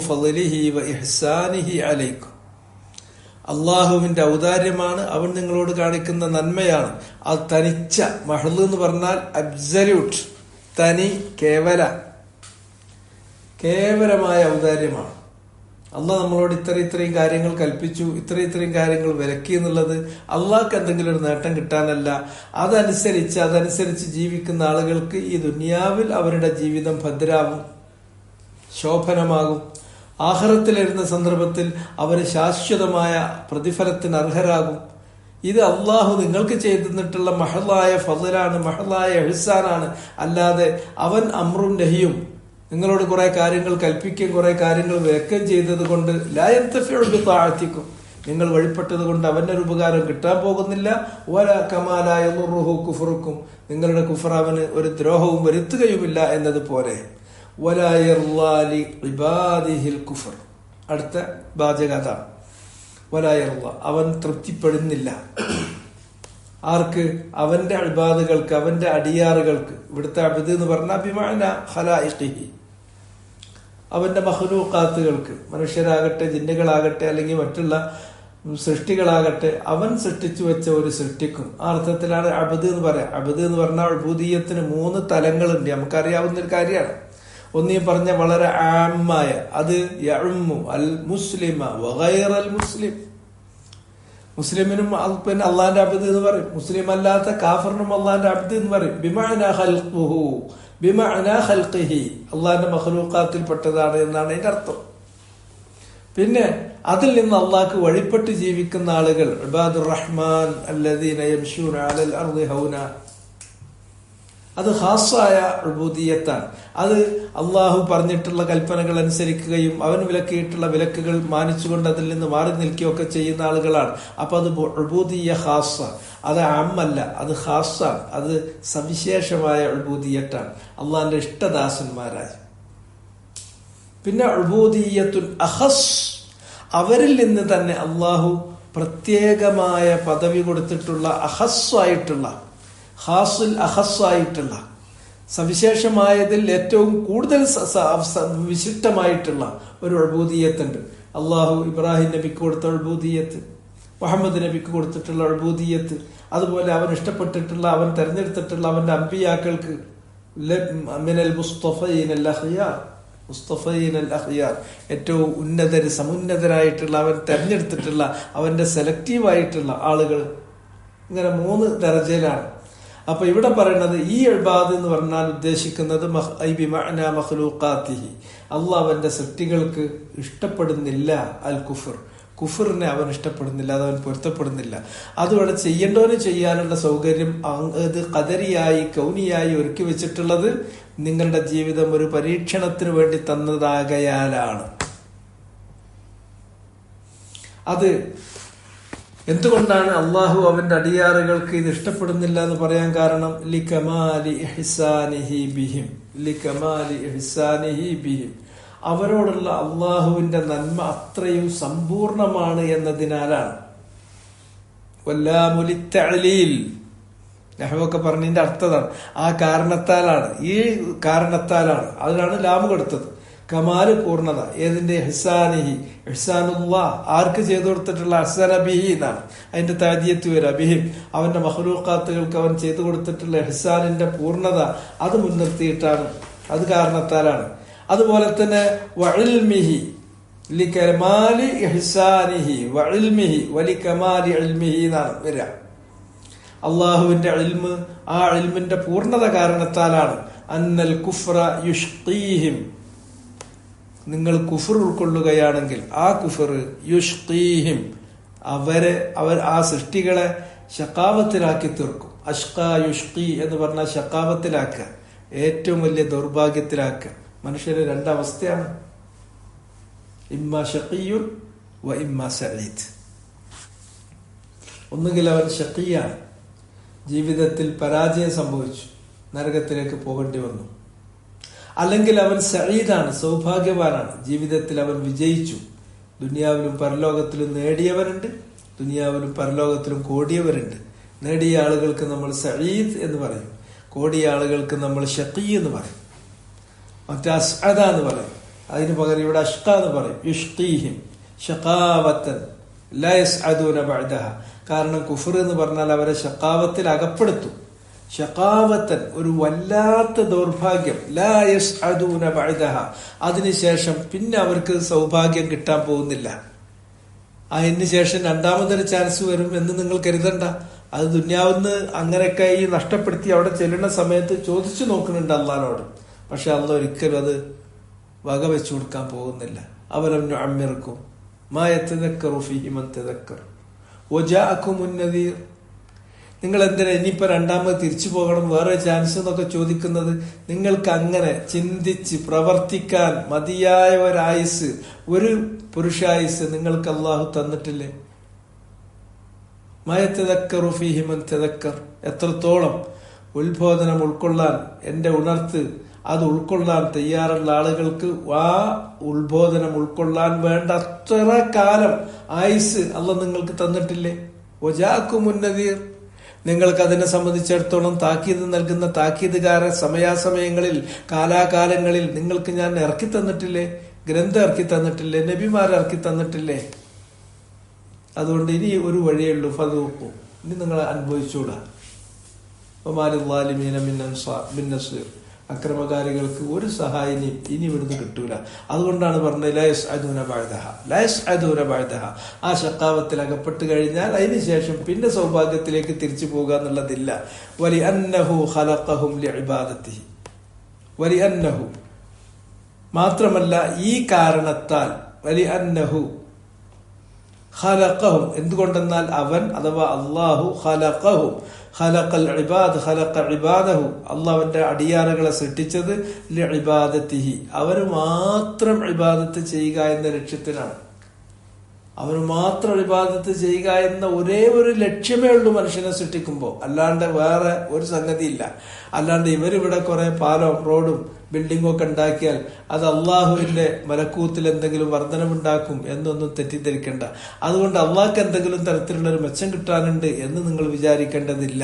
Speaker 1: ഫളിഹി വ ഇഹ്സാനിഹി അലൈക്കും, അള്ളാഹുവിന്റെ ഔദാര്യമാണ്, അവൻ നിങ്ങളോട് കാണിക്കുന്ന നന്മയാണ്. അത് തനിച്ച, മഹ്ള് എന്ന് പറഞ്ഞാൽ അബ്സല്യൂട്ട്, തനി, കേവലമായ ഔദാര്യമാണ്. അള്ളാഹ് നമ്മളോട് ഇത്രയും കാര്യങ്ങൾ കൽപ്പിച്ചു, ഇത്രയും കാര്യങ്ങൾ വിലക്കി എന്നുള്ളത് അള്ളാഹ്ക്ക് എന്തെങ്കിലും ഒരു നേട്ടം കിട്ടാനല്ല. അതനുസരിച്ച് ജീവിക്കുന്ന ആളുകൾക്ക് ഈ ദുനിയാവിൽ അവരുടെ ജീവിതം ഭദ്രാവും, ശോഭനമാകും. ആഖിറത്തിലിരുന്ന സന്ദർഭത്തിൽ അവർ ശാശ്വതമായ പ്രതിഫലത്തിന് അർഹരാകും. ഇത് അള്ളാഹു നിങ്ങൾക്ക് ചെയ്തിട്ടുള്ള മഹളായ ഫളലാണ്, മഹളായ ഇഹ്സാനാണ്. അല്ലാതെ അവൻ അമ്രും നഹിയും, നിങ്ങളോട് കുറെ കാര്യങ്ങൾ കൽപ്പിക്കുകയും കുറെ കാര്യങ്ങൾ വിലക്കുകയും ചെയ്തത് കൊണ്ട് ലാ യൻതഫിഉ ബിത്വാഅതികും, നിങ്ങൾ വഴിപ്പെട്ടത് കൊണ്ട് അവന്റെ ഒരു ഉപകാരം കിട്ടാൻ പോകുന്നില്ല. വലാ കമാ ലാ യദുറുഹു കുഫ്റുക്കും, നിങ്ങളുടെ കുഫർ അവന് ഒരു ദ്രോഹവും വരുത്തുകയുമില്ല എന്നതുപോലെ. വലാ യർളാ ലി ഇബാദിഹിൽ കുഫർ, അടുത്ത വാചകത. വലാ യർളാ, അവൻ തൃപ്തിപ്പെടുന്നില്ല. ആർക്ക്? അവന്റെ ഇബാദുകൾക്ക്, അവന്റെ അടിയാറുകൾക്ക്. ഇവിടുത്തെ അബ്ദ് എന്ന് പറഞ്ഞാൽ ബിമഅന ഖലായിഖിഹി, അവന്റെ മഖ്ലൂഖാത്തുകൾക്ക്, മനുഷ്യരാകട്ടെ ജിന്നുകളാകട്ടെ അല്ലെങ്കിൽ മറ്റുള്ള സൃഷ്ടികളാകട്ടെ, അവൻ സൃഷ്ടിച്ചു വെച്ച ഒരു സൃഷ്ടിക്കും. ആ അർത്ഥത്തിലാണ് അബ്ദ് എന്ന് പറയാം. അബ്ദ് എന്ന് പറഞ്ഞാൽ ഉബൂദിയ്യത്തിന് 3 തലങ്ങളുണ്ട്, നമുക്കറിയാവുന്ന ഒരു കാര്യമാണ്. ഒന്നീ പറഞ്ഞ വളരെ ആമായ, അത് യഉമ്മു അൽ മുസ്ലിമ വഗൈറൽ മുസ്ലിം, മുസ്ലിമിനും പിന്നെ അള്ളാന്റെ അബ്ദ് എന്ന് പറയും, മുസ്ലിം അല്ലാത്ത കാഫറിനും അള്ളാന്റെ അബ്ദ് എന്ന് പറയും. ബിമഅന ഖൽഖുഹു, ബിമഅന ഖൽഖിഹി, അള്ളാന്റെ മഖ്ലൂഖാത്തിൽ പെട്ടതാണ് എന്നാണ് അതിന്റെ അർത്ഥം. പിന്നെ അതിൽ നിന്ന് അള്ളാഹ്ക്ക് വഴിപ്പെട്ട് ജീവിക്കുന്ന ആളുകൾ, ഇബാദുർ റഹ്മാൻ അല്ലദീന യംശൂന അലൽ അർളി ഹൗന, അത് ഖാസായ ഉബൂദിയ്യത്താണ്. അത് അള്ളാഹു പറഞ്ഞിട്ടുള്ള കൽപ്പനകൾ അനുസരിക്കുകയും അവൻ വിലക്കിയിട്ടുള്ള വിലക്കുകൾ മാനിച്ചുകൊണ്ട് അതിൽ നിന്ന് മാറി നിൽക്കുകയൊക്കെ ചെയ്യുന്ന ആളുകളാണ്. അപ്പൊ അത് ഉബൂദിയ്യ ഖാസ, അത് അമ്മല്ല, അത് ഖാസാണ്, അത് സവിശേഷമായ ഉബൂദിയ്യത്താണ്, അള്ളാഹിന്റെ ഇഷ്ടദാസന്മാരായ. പിന്നെ ഉബൂദിയ്യത്തുൽ അഖസ്, അവരിൽ നിന്ന് തന്നെ അള്ളാഹു പ്രത്യേകമായ പദവി കൊടുത്തിട്ടുള്ള അഖസ്സായിട്ടുള്ള, ഖാസുൽ അഖസ്സായിട്ടുള്ള, സവിശേഷമായതിൽ ഏറ്റവും കൂടുതൽ വിശിഷ്ടമായിട്ടുള്ള ഒരു ഉബൂദിയ്യത്തുണ്ട്. അള്ളാഹു ഇബ്രാഹിം നബിക്ക് കൊടുത്ത ഉബൂദിയ്യത്ത്, മുഹമ്മദ് നബിക്ക് കൊടുത്തിട്ടുള്ള ഉബൂദിയ്യത്ത്, അതുപോലെ അവൻ ഇഷ്ടപ്പെട്ടിട്ടുള്ള, അവൻ തെരഞ്ഞെടുത്തിട്ടുള്ള അവന്റെ അമ്പിയാക്കൾക്ക് മിനൽ മുസ്തഫീന അൽ അഖ്യാർ, മുസ്തഫീന അൽ അഖ്യാർ, ഏറ്റവും ഉന്നതര്, സമുന്നതരായിട്ടുള്ള, അവൻ തെരഞ്ഞെടുത്തിട്ടുള്ള, അവന്റെ സെലക്റ്റീവായിട്ടുള്ള ആളുകൾ. ഇങ്ങനെ 3 ദർജയിലാണ്. അപ്പൊ ഇവിടെ പറയുന്നത് ഈ ഇബാദ് എന്ന് പറഞ്ഞാൽ ഉദ്ദേശിക്കുന്നത് മഖ്ലൂഖാത്തിഹി, അള്ളാഹുവിന്റെ സൃഷ്ടികൾക്ക് ഇഷ്ടപ്പെടുന്നില്ല അൽ കുഫർ, കുഫറിനെ അവൻ ഇഷ്ടപ്പെടുന്നില്ല, അത് അവൻ പൊരുത്തപ്പെടുന്നില്ല. അതുകൊണ്ട് ചെയ്യേണ്ടവന് ചെയ്യാനുള്ള സൗകര്യം അത് ഖദരിയായി, കൗനിയായി ഒരുക്കി വെച്ചിട്ടുള്ളത് നിങ്ങളുടെ ജീവിതം ഒരു പരീക്ഷണത്തിന് വേണ്ടി തന്നതാകയാലാണ്. അത് എന്തുകൊണ്ടാണ് അള്ളാഹു അവന്റെ അടിയാറുകൾക്ക് ഇത് ഇഷ്ടപ്പെടുന്നില്ല എന്ന് പറയാൻ കാരണം? ലികമാലി ഇഹ്സാനിഹി ബിഹിം, ലികമാലി ഇഹ്സാനിഹി ബിഹിം, അവരോടുള്ള അള്ളാഹുവിന്റെ നന്മ അത്രയും സമ്പൂർണമാണ് എന്നതിനാലാണ്. വല്ലാമുലിത്തഅലീൽ, നഹ്വൊക്കെ പറഞ്ഞതിന്റെ അർത്ഥതാണ് ആ കാരണത്താലാണ്, ഈ കാരണത്താലാണ്, അതിനാണ് ലാമ് കൊടുത്തത്. കമാല് പൂർണ്ണത, ഏതിന്റെ? ഇഹ്സാനിഹി, ഇഹ്സാനുല്ലാഹ്, ആർക്ക് ചെയ്തു കൊടുത്തിട്ടുള്ള? അഹ്സന ബിഹി എന്നാണ് അതിന്റെ താദിയത്ത് വരിക. ബിഹിം, അവന്റെ മഖ്ലൂഖാത്തുകൾക്ക് അവൻ ചെയ്തു കൊടുത്തിട്ടുള്ള ഇഹ്സാനിന്റെ പൂർണ്ണത, അത് മുൻനിർത്തിയിട്ടാണ്, അത് കാരണത്താലാണ്. അതുപോലെ തന്നെ വഇൽമിഹി ലികമാലി ഇഹ്സാനിഹി വഇൽമിഹി വലികമാലി ഇൽമിഹി എന്നാണ് വരിക. അള്ളാഹുവിന്റെ ഇൽമ്, ആ ഇൽമിന്റെ പൂർണ്ണത കാരണത്താലാണ്. അന്നൽ കുഫ്ര യുഷ്ഖീഹിം, നിങ്ങൾ കുഫർ ഉൾക്കൊള്ളുകയാണെങ്കിൽ ആ കുഫർ യുഷ്കീഹിം അവർ ആ സൃഷ്ടികളെ ശക്കാവത്തിലാക്കി തീർക്കും. അഷ്ക യുഷ്കി എന്ന് പറഞ്ഞാൽ ശക്കാവത്തിലാക്കുക, ഏറ്റവും വലിയ ദൗർഭാഗ്യത്തിലാക്കുക. മനുഷ്യന് രണ്ടവസ്ഥയാണ്, ഇമ്മ ഷഖിയുൻ വ ഇമ്മ സഈദ്. ഒന്നുകിൽ അവൻ ഷഖിയാണ്, ജീവിതത്തിൽ പരാജയം സംഭവിച്ചു, നരകത്തിലേക്ക് പോകേണ്ടി വന്നു. അല്ലെങ്കിൽ അവൻ സഈദാണ്, സൗഭാഗ്യവാനാണ്, ജീവിതത്തിൽ അവൻ വിജയിച്ചു. ദുനിയാവിലും പരലോകത്തിലും നേടിയവരുണ്ട്, ദുനിയാവിലും പരലോകത്തിലും കോടിയവരുണ്ട്. നേടിയ ആളുകൾക്ക് നമ്മൾ സഈദ് എന്ന് പറയും, കോടിയ ആളുകൾക്ക് നമ്മൾ ഷഖി എന്ന് പറയും, മറ്റേ അസ്അദ എന്ന് പറയും. അതിന് പകരം ഇവിടെ അഷ്ക എന്ന് പറയും. യുഷ്കീഹിം ഷഖാവത്തൻ ലാ യസ്അദൂന ബഅദഹ. കാരണം കുഫർ എന്ന് പറഞ്ഞാൽ അവരെ ഷഖാവത്തിൽ അകപ്പെടുത്തും. ഷഖാവത്തൻ ഒരു വല്ലാത്ത ദൗർഭാഗ്യം. ലാ യസ്അദൂന ബഅദഹ, അതിനുശേഷം പിന്നെ അവർക്ക് സൗഭാഗ്യം കിട്ടാൻ പോകുന്നില്ല. അതിന് ശേഷം രണ്ടാമതൊരു ചാൻസ് വരും എന്ന് നിങ്ങൾ കരുതണ്ട. അത് ദുന്യാവിന്ന് അങ്ങനെയൊക്കെ ഈ നഷ്ടപ്പെടുത്തി അവിടെ ചെല്ലുന്ന സമയത്ത് ചോദിച്ചു നോക്കുന്നുണ്ട് അള്ളാഹിനോട്. പക്ഷെ അള്ളാഹ് ഒരിക്കലും അത് വകവെച്ചു കൊടുക്കാൻ പോകുന്നില്ല. അവലം നുഅമ്മിർക്കും മാ യതദക്കറു ഫീഹി മൻ തദക്കർ വജാഅകുമുൻ നദീർ. നിങ്ങൾ എന്തിനാ ഇനിയിപ്പോ രണ്ടാമത് തിരിച്ചു പോകണം, വേറെ ചാൻസ് എന്നൊക്കെ ചോദിക്കുന്നത്? നിങ്ങൾക്ക് അങ്ങനെ ചിന്തിച്ച് പ്രവർത്തിക്കാൻ മതിയായ ഒരായുസ്, ഒരു പുരുഷായുസ് നിങ്ങൾക്ക് അള്ളാഹു തന്നിട്ടില്ലേ? മാ യതദക്കറു ഫീഹി മൻ തദക്കർ. എത്രത്തോളം ഉത്ബോധനം ഉൾക്കൊള്ളാൻ, എന്റെ ഉണർത്ത് അത് ഉൾക്കൊള്ളാൻ തയ്യാറുള്ള ആളുകൾക്ക് ആ ഉത്ബോധനം ഉൾക്കൊള്ളാൻ വേണ്ട അത്ര കാലം ആയുസ് അള്ളാഹ് നിങ്ങൾക്ക് തന്നിട്ടില്ലേ? വജാഅകുമുൻ നദീർ. നിങ്ങൾക്ക് അതിനെ സംബന്ധിച്ചിടത്തോളം താക്കീത് നൽകുന്ന താക്കീതുകാരെ സമയാസമയങ്ങളിൽ കാലാകാലങ്ങളിൽ നിങ്ങൾക്ക് ഞാൻ ഇറക്കി തന്നിട്ടില്ലേ? ഗ്രന്ഥം ഇറക്കി തന്നിട്ടില്ലേ? നബിമാരെ ഇറക്കി തന്നിട്ടില്ലേ? അതുകൊണ്ട് ഇനി ഒരു വഴിയുള്ളൂ, ഫദൂഖു, ഇനി നിങ്ങൾ അനുഭവിച്ചൂടാ. അക്രമകാരികൾക്ക് ഒരു സഹായിനിയും ഇനി ഇവിടുന്ന് കിട്ടൂല. അതുകൊണ്ടാണ് പറഞ്ഞത് ലാ യസ്അദൂന ബഅദഹ. ആ ശക്കാവത്തിൽ അകപ്പെട്ട് കഴിഞ്ഞാൽ അതിനുശേഷം പിന്നെ സൗഭാഗ്യത്തിലേക്ക് തിരിച്ചു പോകുക എന്നുള്ളതില്ല. വലിഅന്നഹു ഖലഖഹും ലിഇബാദതിഹി. വലിഅന്നഹു മാത്രമല്ല, ഈ കാരണത്താൽ വലിഅന്നഹു ഖലഖഹും, എന്തുകൊണ്ടെന്നാൽ അവൻ അഥവാ അല്ലാഹു ഖലഖഹും, ഖലഖൽ ഇബാദ് ഖലഖ ഇബാദഹു, അല്ലാഹുവിന്റെ അടിയാറുകളെ സൃഷ്ടിച്ചത് ലിഇബാദതിഹി, അവന് മാത്രം ഇബാദത്ത് ചെയ്യുക എന്ന ലക്ഷ്യത്തിനാണ്. അവന് മാത്രം ഇബാദത്ത് ചെയ്യുക എന്ന ഒരേ ഒരു ലക്ഷ്യമേ ഉള്ളൂ മനുഷ്യനെ സൃഷ്ടിക്കുമ്പോൾ, അല്ലാണ്ട് വേറെ ഒരു സംഗതിയില്ല. അല്ലാണ്ട് ഇവരിവിടെ കുറെ പാലവും റോഡും ബിൽഡിംഗും ഒക്കെ ഉണ്ടാക്കിയാൽ അത് അള്ളാഹുവിന്റെ മലക്കൂത്തിൽ എന്തെങ്കിലും വർധനവുണ്ടാക്കും എന്നൊന്നും തെറ്റിദ്ധരിക്കേണ്ട. അതുകൊണ്ട് അള്ളാഹ്ക്ക് എന്തെങ്കിലും തരത്തിലുള്ള ഒരു മെച്ചം കിട്ടാനുണ്ട് എന്ന് നിങ്ങൾ വിചാരിക്കേണ്ടതില്ല.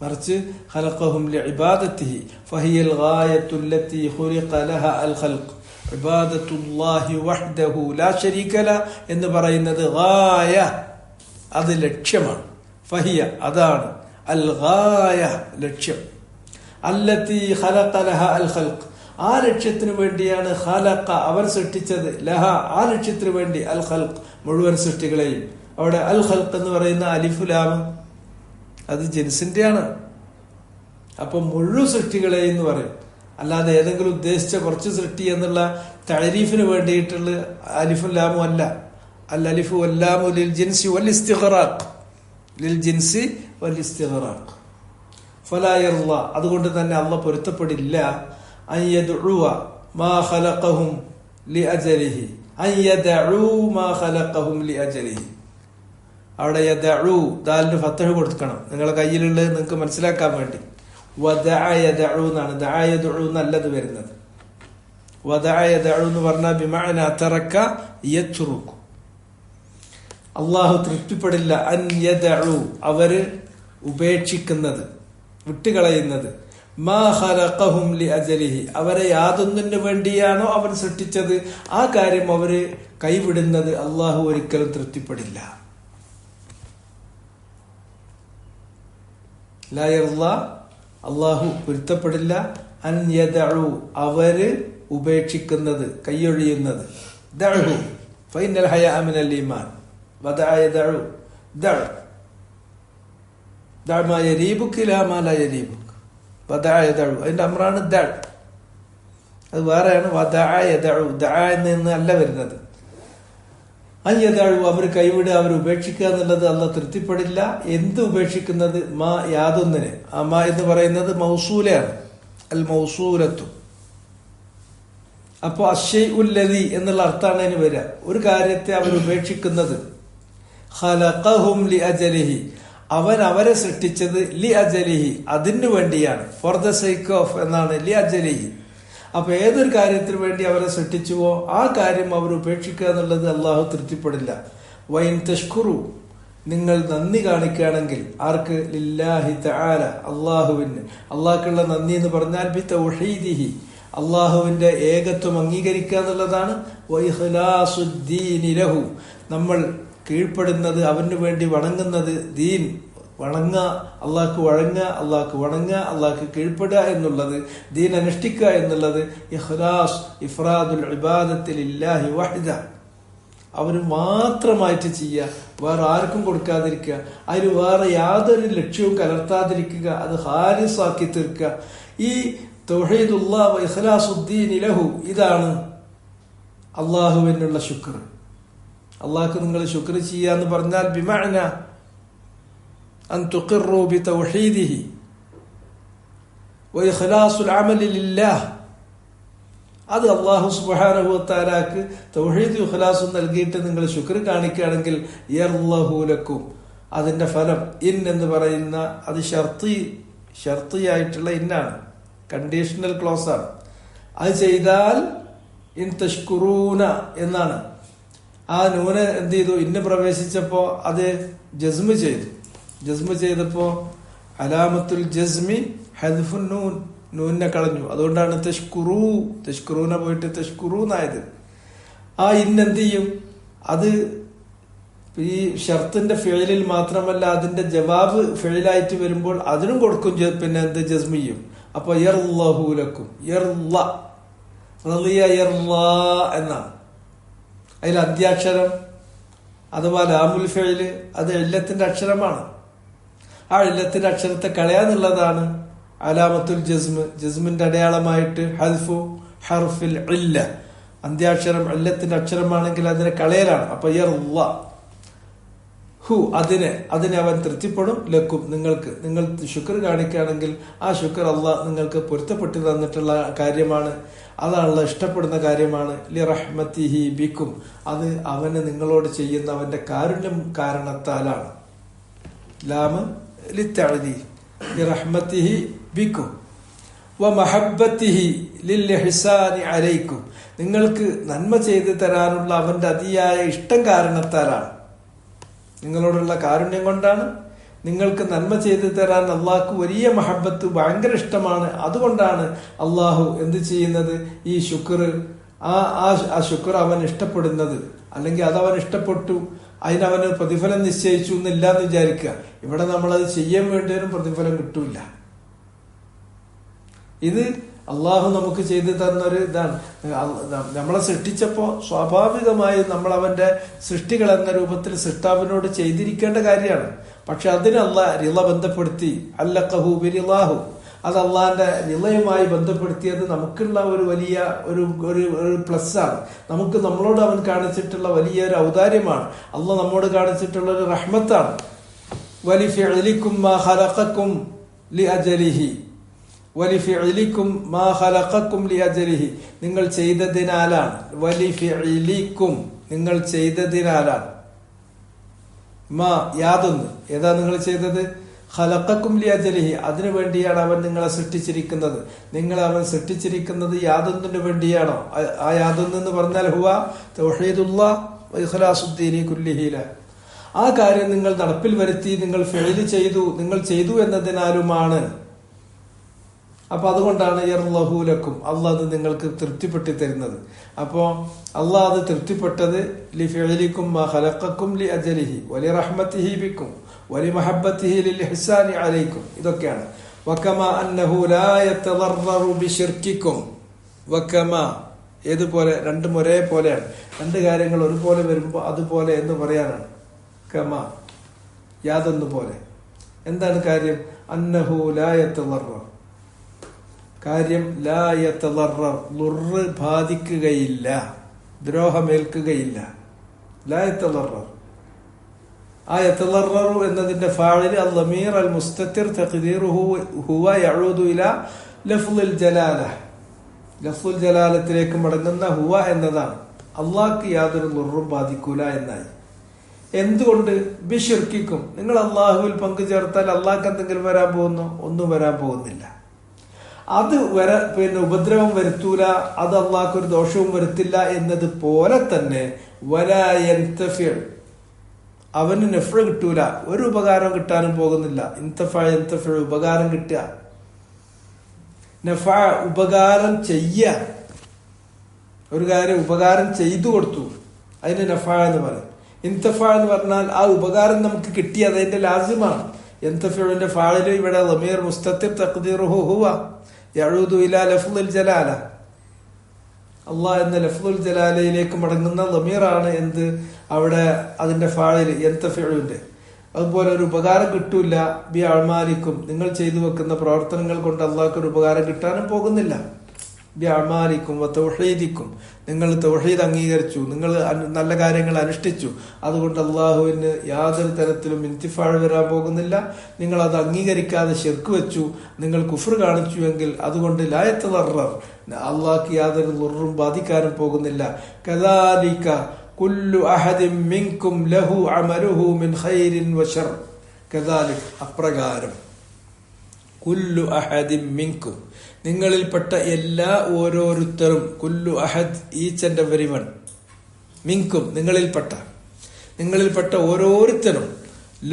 Speaker 1: മറിച്ച് ഖലഖഹും ലിഇബാദതിഹി ഫഹിയൽ ഗായത്തുൽ ലത്തി ഖുലിഖ ലഹാ അൽ ഖൽഖ്. ഇബാദത്തുല്ലാഹി വഹ്ദഹു ലാ ശരീക ലഹു എന്ന് പറയുന്നത് ഗായ, അത് ലക്ഷ്യമാണ്. ഫഹിയ, അതാണ് അൽ ഗായ, ലക്ഷ്യം. അല്ലത്തി ഖലഖ ലഹാ അൽ ഖൽഖ്, ആ ലക്ഷ്യത്തിന് വേണ്ടിയാണ് ഖലഖ, അവർ സൃഷ്ടിച്ചത്, ലഹ, ആ ലക്ഷ്യത്തിന് വേണ്ടി, അൽ ഖൽഖ്, മുഴുവൻ സൃഷ്ടികളെയും. അവിടെ അൽ ഖൽഖ് എന്ന് പറയുന്ന അലിഫ് ലാം അത് ജിൻസിന്റെയാണ്. അപ്പൊ മുഴുവൻ സൃഷ്ടികളെയും എന്ന് പറയും. അല്ലാതെ ഏതെങ്കിലും ഉദ്ദേശിച്ച കുറച്ച് സൃഷ്ടി എന്നുള്ള തഅരീഫിന് വേണ്ടിയിട്ടുള്ള അലിഫും ലാമും അല്ല. അൽ അലിഫു വല്ലാമു ലിൽ ജിൻസി വൽ ഇസ്തിഗ്റാഖ്, ലിൽ ജിൻസി വൽ ഇസ്തിഗ്റാഖ്. ഫലാ യർള, അതുകൊണ്ട് തന്നെ അല്ലാഹ് പൊരുത്തപ്പെടില്ല അൻ യദ്ഉവ മാ ഖലഖഹും ലിഅജലിഹി, അൻ യദഉ മാ ഖലഖഹും ലിഅജലിഹി. അവിടെ യദഉ ദാലിന് ഫത്ഹ് കൊടുക്കണം, നിങ്ങളുടെ കയ്യിലുള്ളത് നിങ്ങൾക്ക് മനസ്സിലാക്കാൻ വേണ്ടി. വദഅ യദഉ എന്നാണ്, ദഅ യദഉ എന്നല്ലത് വരുന്നത്. വദഅ യദഉ എന്ന് പറഞ്ഞാൽ ബിമഅന തറക യത്റുകു. അല്ലാഹു തൃപ്തിപ്പെടില്ല അൻ യദഉ, അവര് ഉപേക്ഷിക്കുന്നത്, വിട്ടുകളയുന്നത്, മാ ഖലഖഹും ലിഅജലിഹി, അവരെ യാതൊന്നിനു വേണ്ടിയാണോ അവൻ സൃഷ്ടിച്ചത് ആ കാര്യം അവര് കൈവിടുന്നത് അല്ലാഹു ഒരിക്കലും തൃപ്തിപ്പെടില്ല. ലാ യർള, അല്ലാഹു പൊരുത്തപ്പെടില്ല അൻ യദഉ, അവര് ഉപേക്ഷിക്കുന്നത്, കൈയൊഴിയുന്നത്. ദഅഹു ഫഇന്നൽ ഹയാ മിനൽ ഈമാൻ. വദഅ യദഉ, ദഅ ദഅ മാ യരീബുക ഇലാ മാ ലാ യരീബുക. വദഅ യദഉ, അതിന്റെ അമ്രാണ് ദഅ. അത് വേറെയാണ്. എന്ന് അല്ല വരുന്നത്. അയ്യതാഴു അവർ കൈവിടുക, അവർ ഉപേക്ഷിക്കുക എന്നുള്ളത് അള്ളാഹ് തൃപ്തിപ്പെടില്ല. എന്ത് ഉപേക്ഷിക്കുന്നത്? മാ യാതൊന്നിന്. ആ മാ എന്ന് പറയുന്നത് മൗസൂലയാണ്, അൽ മൗസൂലത്തു. അപ്പൊ അശ്ശൈഉല്ലദി എന്നുള്ള അർത്ഥമാണ് അതിന് വരിക. ഒരു കാര്യത്തെ അവർ ഉപേക്ഷിക്കുന്നത്. ഖലഖഹും ലി അജലിഹി, അവൻ അവരെ സൃഷ്ടിച്ചത് ലി അജലിഹി, അതിനു വേണ്ടിയാണ്. ഫോർ ദ സേക്ക് ഓഫ് എന്നാണ് ലി അജലിഹി. അപ്പൊ ഏതൊരു കാര്യത്തിന് വേണ്ടി അവരെ സൃഷ്ടിച്ചുവോ ആ കാര്യം അവർ ഉപേക്ഷിക്കുക എന്നുള്ളത് അള്ളാഹു തൃപ്തിപ്പെടില്ല. വൈൻ തഷ്കുറു, നിങ്ങൾ നന്ദി കാണിക്കുകയാണെങ്കിൽ ആർക്ക്? ലില്ലാഹി തആല, അള്ളാഹുവിന്. അള്ളാഹ്ക്കുള്ള നന്ദി എന്ന് പറഞ്ഞാൽ ബി തൗഹീദിഹി, അള്ളാഹുവിന്റെ ഏകത്വം അംഗീകരിക്കുക എന്നുള്ളതാണ്. വഇഖ്ലാസുദ്ദീനി ലഹു, നമ്മൾ കീഴ്പ്പെടുന്നത്, അവന് വേണ്ടി വണങ്ങുന്നത്. ദീൻ വണങ്ങുക, അള്ളാഹ്ക്ക് വഴങ്ങുക, അള്ളാഹ്ക്ക് വണങ്ങുക, അള്ളാഹ്ക്ക് കീഴ്പ്പെടുക എന്നുള്ളത്, ദീൻ അനുഷ്ഠിക്കുക എന്നുള്ളത്. ഇഖ്ലാസ്, ഇഫ്രാദുൽ ഇബാദത്തി ലില്ലാഹി വഹ്ദ, അവര് മാത്രമായിട്ട് ചെയ്യുക, വേറെ ആർക്കും കൊടുക്കാതിരിക്കുക, അതിന് വേറെ യാതൊരു ലക്ഷ്യവും കലർത്താതിരിക്കുക, അത് ഖാലിസാക്കി തീർക്കുക. ഈ തൗഹീദുല്ലാഹ് വ ഇഖ്ലാസുദ്ദീൻ ലഹു, ഇതാണ് അള്ളാഹുവിനുള്ള ശുക്ർ. അള്ളാഹ്ക്ക് നിങ്ങൾ ശുക്ർ ചെയ്യാന്ന് പറഞ്ഞാൽ ബിമഅന അൻ തുഖിറു ബിതൗഹീദിഹി വ ഇഖ്ലാസുൽ അമലി ലില്ലാഹ്. അത് അള്ളാഹു സുബ്ഹാനഹു വ തആലക്ക് തൗഹീദും ഇഖ്ലാസും നൽകിയിട്ട് നിങ്ങൾ ശുക്ർ കാണിക്കുകയാണെങ്കിൽ യർളഹു ലക്കും, അതിന്റെ ഫലം. ഇൻ എന്ന് പറയുന്ന അത് ഷർത്തിയായിട്ടുള്ള ഇന്നാണ്, കണ്ടീഷണൽ ക്ലോസ് ആണ്. അത് ചെയ്താൽ ഇൻ തഷ്കുറൂന എന്നാണ്. ആ നൂന എന്ത് ചെയ്തു? ഇന്ന് പ്രവേശിച്ചപ്പോ അത് ജസ്മ് ചെയ്തു. ജസ്മ് ചെയ്തപ്പോ അലാമത്തുൽ ജസ്മി ഹദ്ഫുൻ നൂൻ, നൂനെ കളഞ്ഞു. അതുകൊണ്ടാണ് തഷ്കുറൂന പോയിട്ട് തഷ്കുറൂന്നായത്. ആ ഇന്നെന്ത് ചെയ്യും? അത് ഈ ഷർത്തിന്റെ ഫിഅലിൽ മാത്രമല്ല, അതിന്റെ ജവാബ് ഫിഅലായിട്ട് വരുമ്പോൾ അതിനും കൊടുക്കും. പിന്നെ എന്ത്? ജസ്മ് ചെയ്യും. അപ്പൊ യർളഹു ലക്കും, യർള റളിയ യർള എന്നാണ്. അതിൽ അന്ത്യാക്ഷരം അഥവാ ലാമുൽ ഫിഅല് അത് ഇല്ലത്തിന്റെ അക്ഷരമാണ്. ആ ഇല്ലത്തിന്റെ അക്ഷരത്തെ കളയാന്നുള്ളതാണ് അലാമത്തുൽ ജസ്മ്. ജസ്മിന്റെ അടയാളമായിട്ട് ഹദ്ഫു ഹർഫിൽ ഇല്ല, അന്ത്യാക്ഷരം ഇല്ലത്തിന്റെ അക്ഷരമാണെങ്കിൽ അതിനെ കളയലാണ്. അപ്പൊ യർള ഹു, അതിനെ അവൻ തൃപ്തിപ്പെടും. ലക്കും, നിങ്ങൾക്ക്. നിങ്ങൾ ശുക്ർ കാണിക്കുകയാണെങ്കിൽ ആ ശുക്ർ അള്ളാഹ് നിങ്ങൾക്ക് പൊരുത്തപ്പെട്ടു തന്നിട്ടുള്ള കാര്യമാണ്. അതാണല്ലോ ഇഷ്ടപ്പെടുന്ന കാര്യമാണ്. ലി റഹ്മത്തിഹി ബിക്കും, അത് അവന് നിങ്ങളോട് ചെയ്യുന്ന അവന്റെ കാരുണ്യം കാരണത്താലാണ്. ലാമ് ലിത്തഅദി, ലി റഹ്മത്തിഹി ബിക്കും വ മഹബ്ബത്തിഹി ലിൽ ഇഹ്സാനി അലൈക്കും, നിങ്ങൾക്ക് നന്മ ചെയ്തു തരാനുള്ള അവന്റെ അതിയായ ഇഷ്ടം കാരണത്താലാണ്. നിങ്ങളോടുള്ള കാരുണ്യം കൊണ്ടാണ്. നിങ്ങൾക്ക് നന്മ ചെയ്തു തരാൻ അള്ളാഹ്ക്ക് വലിയ മഹബത്ത്, ഭയങ്കര ഇഷ്ടമാണ്. അതുകൊണ്ടാണ് അള്ളാഹു എന്ത് ചെയ്യുന്നത്? ഈ ശുക്ർ, ആ ശുക്ർ അവൻ ഇഷ്ടപ്പെടുന്നത്. അല്ലെങ്കിൽ അതവൻ ഇഷ്ടപ്പെട്ടു, അതിനവന് പ്രതിഫലം നിശ്ചയിച്ചു എന്നില്ല എന്ന് വിചാരിക്കുക. ഇവിടെ നമ്മളത് ചെയ്യാൻ വേണ്ടിയൊരു പ്രതിഫലം കിട്ടൂല. ഇത് അള്ളാഹു നമുക്ക് ചെയ്തു തന്നൊരു ഇതാണ്. നമ്മളെ സൃഷ്ടിച്ചപ്പോ സ്വാഭാവികമായി നമ്മൾ അവന്റെ സൃഷ്ടികൾ എന്ന രൂപത്തിൽ സൃഷ്ടാവിനോട് ചെയ്തിരിക്കേണ്ട കാര്യമാണ്. പക്ഷെ അതിന് അള്ളാഹ് റിള ബന്ധപ്പെടുത്തി. അല്ലഖഹു ബിറിളാഹു, അത് അള്ളാഹിന്റെ റിളയുമായി ബന്ധപ്പെടുത്തിയത് നമുക്കുള്ള ഒരു വലിയ ഒരു പ്ലസ് ആണ്. നമുക്ക് നമ്മളോട് അവൻ കാണിച്ചിട്ടുള്ള വലിയൊരു ഔദാര്യമാണ്. അള്ളാഹ് നമ്മോട് കാണിച്ചിട്ടുള്ള ഒരു റഹ്മത്താണ്. വലിഫിഅലിക്കും മാ ഖലഖക്കും ലിഅജലിഹി വലിഫിഅലിക്കും മാ ഖലഖക്കും ലിഅജലിഹി, നിങ്ങൾ ചെയ്തതിനാലാണ്. വലിഫിഅലിക്കും, നിങ്ങൾ ചെയ്തതിനാലാണ്. മാ യാതൊന്ന്, ഏതാ നിങ്ങൾ ചെയ്തത്? ഖലഖക്കും ലിഅജലിഹി, അതിനു വേണ്ടിയാണ് അവൻ നിങ്ങളെ സൃഷ്ടിച്ചിരിക്കുന്നത്. നിങ്ങളെ അവൻ സൃഷ്ടിച്ചിരിക്കുന്നത് യാതൊന്നിനു വേണ്ടിയാണോ? ആ യാതൊന്ന് എന്ന് പറഞ്ഞാൽ ഹുവ തൗഹീദുല്ലാഹ് വ ഇഖ്ലാസുദ്ദീനി കുല്ലിഹി ലഹ്. ആ കാര്യം നിങ്ങൾ നടപ്പിൽ വരുത്തി, നിങ്ങൾ ഫിഅല് ചെയ്തു, നിങ്ങൾ ചെയ്തു എന്നതിനാലുമാണ്. അപ്പൊ അതുകൊണ്ടാണ് യർളഹു ലക്കും, അള്ളാഹ് അത് നിങ്ങൾക്ക് തൃപ്തിപ്പെട്ടി തരുന്നത്. അപ്പോ അള്ളാഹ് അത് തൃപ്തിപ്പെട്ടത് ലി ഫിഅലിക്കും മാ ഖലഖക്കും ലി അജലിഹി വലി റഹ്മത്തിഹി ബിക്കും വലി മഹബ്ബത്തിഹി ലിൽ ഇഹ്സാനി അലൈക്കും, ഇതൊക്കെയാണ്. വകമാ അന്നഹു ലാ യതദററു ബിശിർക്കിക്കും, വകമാ ഏതുപോലെ, രണ്ടും ഒരേപോലെയാണ്. രണ്ട് കാര്യങ്ങൾ ഒരുപോലെ വരുമ്പോൾ അതുപോലെ എന്ന് പറയാനാണ്. കമാ യാതൊന്നുപോലെ. എന്താണ് കാര്യം? അന്നഹു ലാ യതദററു, കാര്യം ലാ യതളറർ, ളുർറ് ബാധിക്കുകയില്ല, ദ്രോഹമേൽക്കുകയില്ല. ലാ യതളറർ. ആ യതളററു എന്നതിന്റെ ഫാഇൽ അൽ-ളമീർ അൽ-മുസ്തതിർ തഖ്ദീറുഹു ഹുവ യഊദു ഇലാ ലഫ്ളുൽ ജലാല. ലഫ്ളുൽ ജലാലത്തിലേക്ക് മടങ്ങുന്ന ഹുവ എന്നതാണ്. അള്ളാഹ്ക്ക് യാതൊരു ളുർറും ബാധിക്കൂല എന്നായി. എന്തുകൊണ്ട്? ബിശിർക്കിക്കും, നിങ്ങൾ അള്ളാഹുവിൽ പങ്കു ചേർത്താൽ അള്ളാഹ്ക്ക് എന്തെങ്കിലും വരാൻ പോകുന്നു? ഒന്നും വരാൻ പോകുന്നില്ല. അത് ഉപദ്രവം വരുത്തൂല, അത് അള്ളാഹ്ക്ക് ഒരു ദോഷവും വരുത്തില്ല എന്നതുപോലെ തന്നെ വലാ യൻതഫിഉ, അവന് നഫ്ഉ കിട്ടൂല, ഒരു ഉപകാരം കിട്ടാനും പോകുന്നില്ല. യൻതഫിഉ ഉപകാരം കിട്ടുക, നഫഅ ഉപകാരം ചെയ്യാൻ, ഒരു കാര്യം ഉപകാരം ചെയ്തു കൊടുത്തു, അതിന് നഫഅ എന്ന് പറയും. ഇൻതഫഅ എന്ന് പറഞ്ഞാൽ ആ ഉപകാരം നമുക്ക് കിട്ടി, അതിന്റെ ലാസിമാണ്. യൻതഫിഉന്റെ ഫാഇൽ ഇവിടെ ളമീർ മുസ്തതിർ തഖ്ദീറുഹു ഹുവ യഊദു ഇലാ ലഫ്ളുൽ ജലാല. അള്ളാഹ് എന്ന ലഫ്ളുൽ ജലാലയിലേക്ക് മടങ്ങുന്ന ളമീറാണ് എന്ത് അവിടെ അതിന്റെ ഫാഇൽ യൻതഫിഉന്റെ. അതുപോലെ ഒരു ഉപകാരം കിട്ടൂല ബി അഅ്മാലിക്കും, നിങ്ങൾ ചെയ്തു വെക്കുന്ന പ്രവർത്തനങ്ങൾ കൊണ്ട് അള്ളാഹ്ക്ക് ഒരു ഉപകാരം കിട്ടാനും പോകുന്നില്ല. ബി അഅ്മാലിക്കും വ തൗഹീദിക്കും, നിങ്ങൾ തൗഹീദ് അംഗീകരിച്ചു, നിങ്ങൾ നല്ല കാര്യങ്ങൾ അനുഷ്ഠിച്ചു, അതുകൊണ്ട് അള്ളാഹുവിന് യാതൊരു തരത്തിലും ഇന്തിഫാഅ് വരാൻ പോകുന്നില്ല. നിങ്ങൾ അത് അംഗീകരിക്കാതെ ശിർക്ക് വെച്ചു, നിങ്ങൾ കുഫ്ർ കാണിച്ചു എങ്കിൽ അതുകൊണ്ട് ലാ യതളറർ, അള്ളാഹ്ക്ക് യാതൊരു ളുർറും ബാധിക്കാനും പോകുന്നില്ല. കദാലിക കുല്ലു അഹദിൻ മിൻകും ലഹു അമലുഹു മിൻ ഖൈരിൻ വശർ. കദാലിക, അപ്രകാരം, കുല്ലു അഹദിൻ മിൻകും, നിങ്ങളിൽപ്പെട്ട എല്ലാ ഓരോരുത്തരും, കുല്ലു അഹദ് ഈച്ച് ആൻഡ് എവരി വൺ, മിൻകും നിങ്ങളിൽപ്പെട്ട ഓരോരുത്തരും,